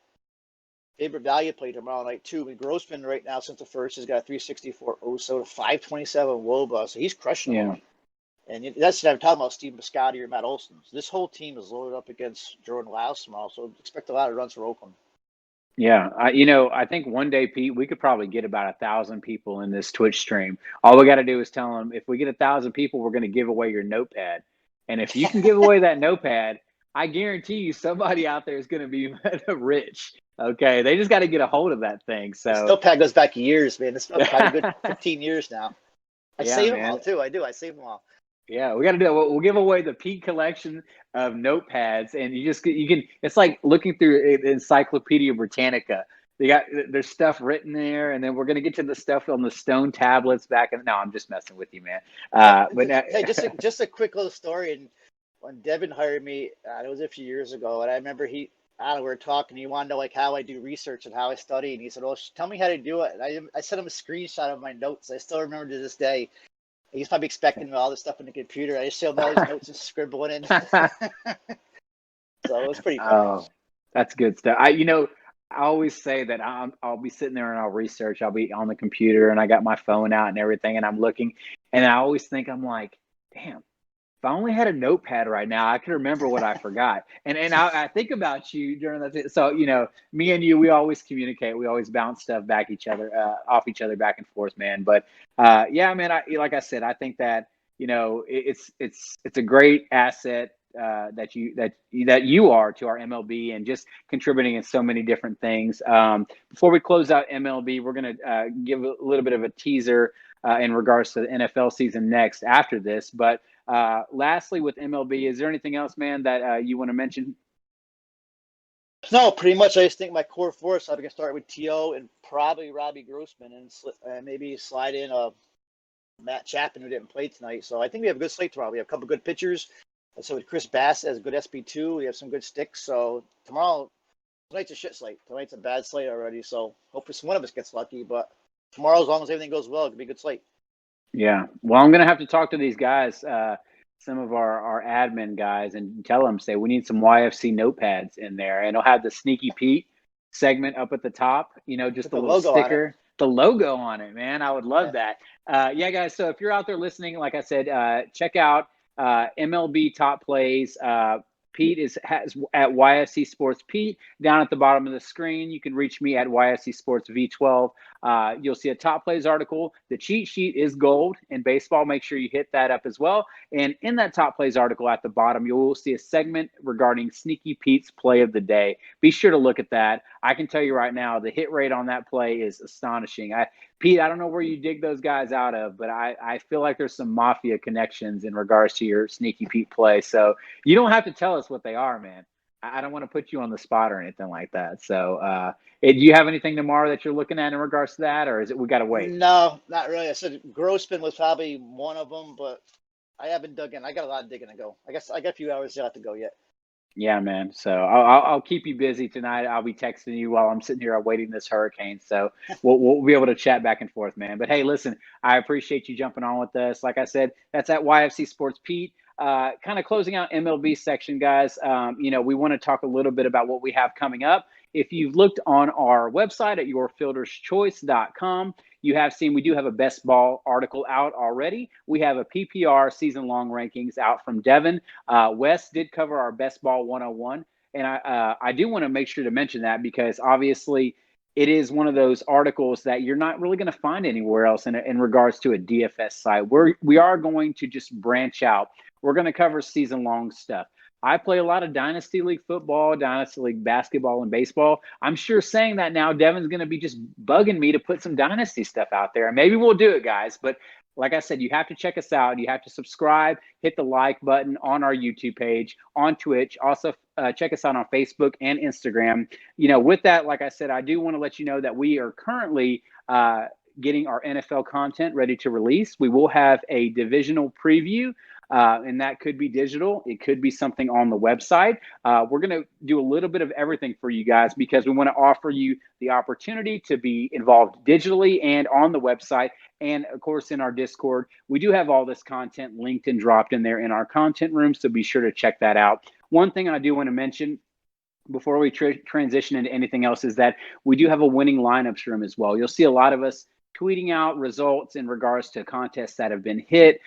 favorite value play tomorrow night too. I mean, Grossman right now since the first has got a 364 OSO, 527 WOBA, so he's crushing them. And that's what I'm talking about, Steve Biscotti or Matt Olson. So this whole team is loaded up against Jordan Lyles tomorrow, so expect a lot of runs for Oakland. Yeah, I think one day, Pete, we could probably get about 1,000 people in this Twitch stream. All we got to do is tell them if we get 1,000 people, we're going to give away your notepad. And if you can give away that notepad, I guarantee you somebody out there is going to be rich. Okay, they just got to get a hold of that thing. So this notepad goes back years, man. It's probably a good 15 years now. I save them all too. I do. I save them all. Yeah, we got to do it. We'll give away the Pete collection of notepads, and you can. It's like looking through Encyclopedia Britannica. There's stuff written there, and then we're gonna get to the stuff on the stone tablets back. No, I'm just messing with you, man. Hey, just a quick little story. And when Devin hired me, it was a few years ago, and I remember we were talking. He wanted to know like how I do research and how I study, and he said, "Well, tell me how to do it." And I sent him a screenshot of my notes. I still remember to this day. He's probably expecting all this stuff in the computer. I just showed him all these notes and scribbling in. So it was pretty fun. Oh, that's good stuff. I always say that I'll be sitting there and I'll research. I'll be on the computer and I got my phone out and everything, and I'm looking, and I always think, I'm like, damn, if I only had a notepad right now, I could remember what I forgot. And I think about you during that. So, me and you, we always communicate. We always bounce stuff off each other back and forth, man. But yeah, man, like I said, I think that, it's a great asset that you are to our MLB and just contributing in so many different things. Before we close out MLB, we're going to give a little bit of a teaser in regards to the NFL season next after this. But lastly, with MLB, is there anything else, man, that you want to mention? No, pretty much. I just think my core four, so I'm going to start with T.O. and probably Robbie Grossman and maybe slide in Matt Chapman, who didn't play tonight. So I think we have a good slate tomorrow. We have a couple good pitchers. So with Chris Bass has a good SP2. We have some good sticks. So tonight's a shit slate. Tonight's a bad slate already. So hopefully one of us gets lucky. But tomorrow, as long as everything goes well, it could be a good slate. Yeah. Well, I'm going to have to talk to these guys, some of our admin guys, and tell them, say, we need some YFC notepads in there. And I'll have the Sneaky Pete segment up at the top, just the little sticker, the logo on it, man. I would love that. Yeah, guys. So if you're out there listening, like I said, check out MLB Top Plays. Pete has at YFC Sports Pete down at the bottom of the screen. You can reach me at YFC Sports V12. You'll see a Top Plays article. The cheat sheet is gold in baseball. Make sure you hit that up as well. And in that Top Plays article at the bottom, you will see a segment regarding Sneaky Pete's play of the day. Be sure to look at that. I can tell you right now, the hit rate on that play is astonishing. Pete, I don't know where you dig those guys out of, but I feel like there's some mafia connections in regards to your Sneaky Pete play. So you don't have to tell us what they are, man. I don't want to put you on the spot or anything like that. So do you have anything tomorrow that you're looking at in regards to that, or is it we got to wait? No, not really. I said Grossman was probably one of them, but I haven't dug in. I got a lot of digging to go. I guess I got a few hours left to go yet. Yeah, man. So I'll keep you busy tonight. I'll be texting you while I'm sitting here awaiting this hurricane. So we'll be able to chat back and forth, man. But hey, listen, I appreciate you jumping on with us. Like I said, that's at YFC Sports Pete. Kind of closing out MLB section, guys. We want to talk a little bit about what we have coming up. If you've looked on our website at yourfielderschoice.com, you have seen we do have a best ball article out already. We have a PPR season long rankings out from Devin. Wes did cover our best ball 101. And I do want to make sure to mention that because obviously it is one of those articles that you're not really going to find anywhere else in regards to a DFS site. We are going to just branch out. We're going to cover season long stuff. I play a lot of Dynasty League football, Dynasty League basketball, and baseball. I'm sure saying that now, Devin's going to be just bugging me to put some Dynasty stuff out there. And maybe we'll do it, guys. But like I said, you have to check us out. You have to subscribe, hit the like button on our YouTube page, on Twitch. Also, check us out on Facebook and Instagram. With that, like I said, I do want to let you know that we are currently getting our NFL content ready to release. We will have a divisional preview. And that could be digital. It could be something on the website. We're going to do a little bit of everything for you guys because we want to offer you the opportunity to be involved digitally and on the website. And of course, in our Discord, we do have all this content linked and dropped in there in our content room. So be sure to check that out. One thing I do want to mention before we transition into anything else is that we do have a winning lineups room as well. You'll see a lot of us tweeting out results in regards to contests that have been hit,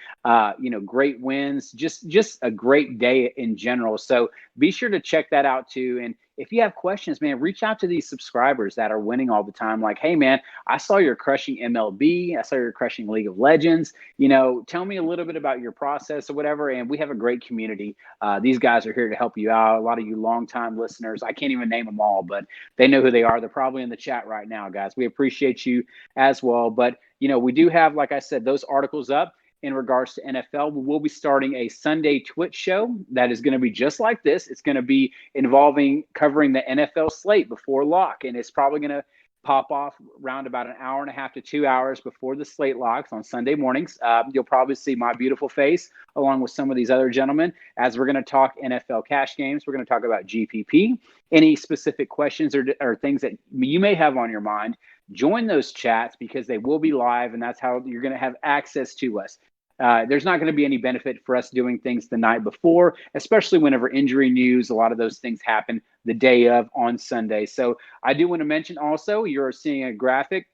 great wins, just a great day in general. So be sure to check that out too. And if you have questions, man, reach out to these subscribers that are winning all the time. Like, hey, man, I saw you're crushing MLB. I saw you're crushing League of Legends. Tell me a little bit about your process or whatever. And we have a great community. These guys are here to help you out. A lot of you longtime listeners, I can't even name them all, but they know who they are. They're probably in the chat right now, guys. We appreciate you as well. But, we do have, like I said, those articles up. In regards to NFL, we will be starting a Sunday Twitch show that is going to be just like this. It's going to be covering the NFL slate before lock, and it's probably going to pop off around about an hour and a half to 2 hours before the slate locks on Sunday mornings. You'll probably see my beautiful face along with some of these other gentlemen as we're going to talk NFL cash games. We're going to talk about GPP, any specific questions or things that you may have on your mind. Join those chats because they will be live, and that's how you're going to have access to us. There's not going to be any benefit for us doing things the night before, especially whenever injury news, a lot of those things happen the day of on Sunday. So I do want to mention also, you're seeing a graphic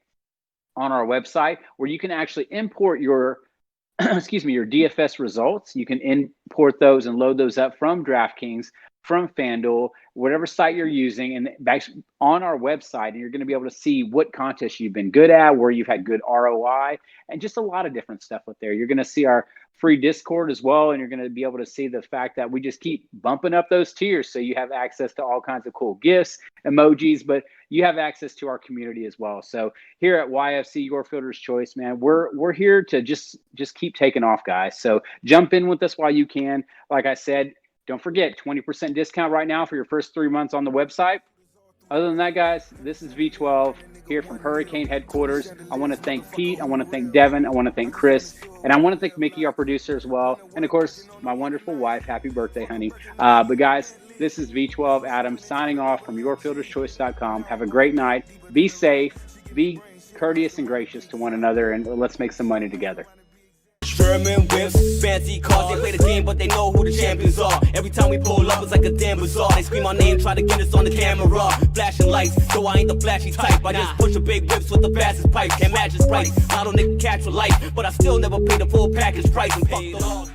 on our website where you can actually import your your DFS results. You can import those and load those up from DraftKings, from FanDuel, whatever site you're using, and back on our website, and you're going to be able to see what contests you've been good at, where you've had good ROI, and just a lot of different stuff up there. You're going to see our free Discord as well, and you're going to be able to see the fact that we just keep bumping up those tiers, so you have access to all kinds of cool gifts, emojis, but you have access to our community as well. So here at YFC, Your Fielder's Choice, man, we're here to just keep taking off, guys. So jump in with us while you can. Like I said, don't forget, 20% discount right now for your first 3 months on the website. Other than that, guys, this is V12 here from Hurricane Headquarters. I want to thank Pete. I want to thank Devin. I want to thank Chris. And I want to thank Mickey, our producer, as well. And, of course, my wonderful wife. Happy birthday, honey. But, guys, this is V12 Adam signing off from YourFieldersChoice.com. Have a great night. Be safe. Be courteous and gracious to one another. And let's make some money together. German whips, fancy cars, they play the game but they know who the champions are. Every time we pull up it's like a damn bazaar. They scream my name, try to get us on the camera. Flashing lights, so I ain't the flashy type. I just push a big whips with the fastest pipe. Can't match his price, I don't nigga catch for life, but I still never pay the full package price and fuck the law.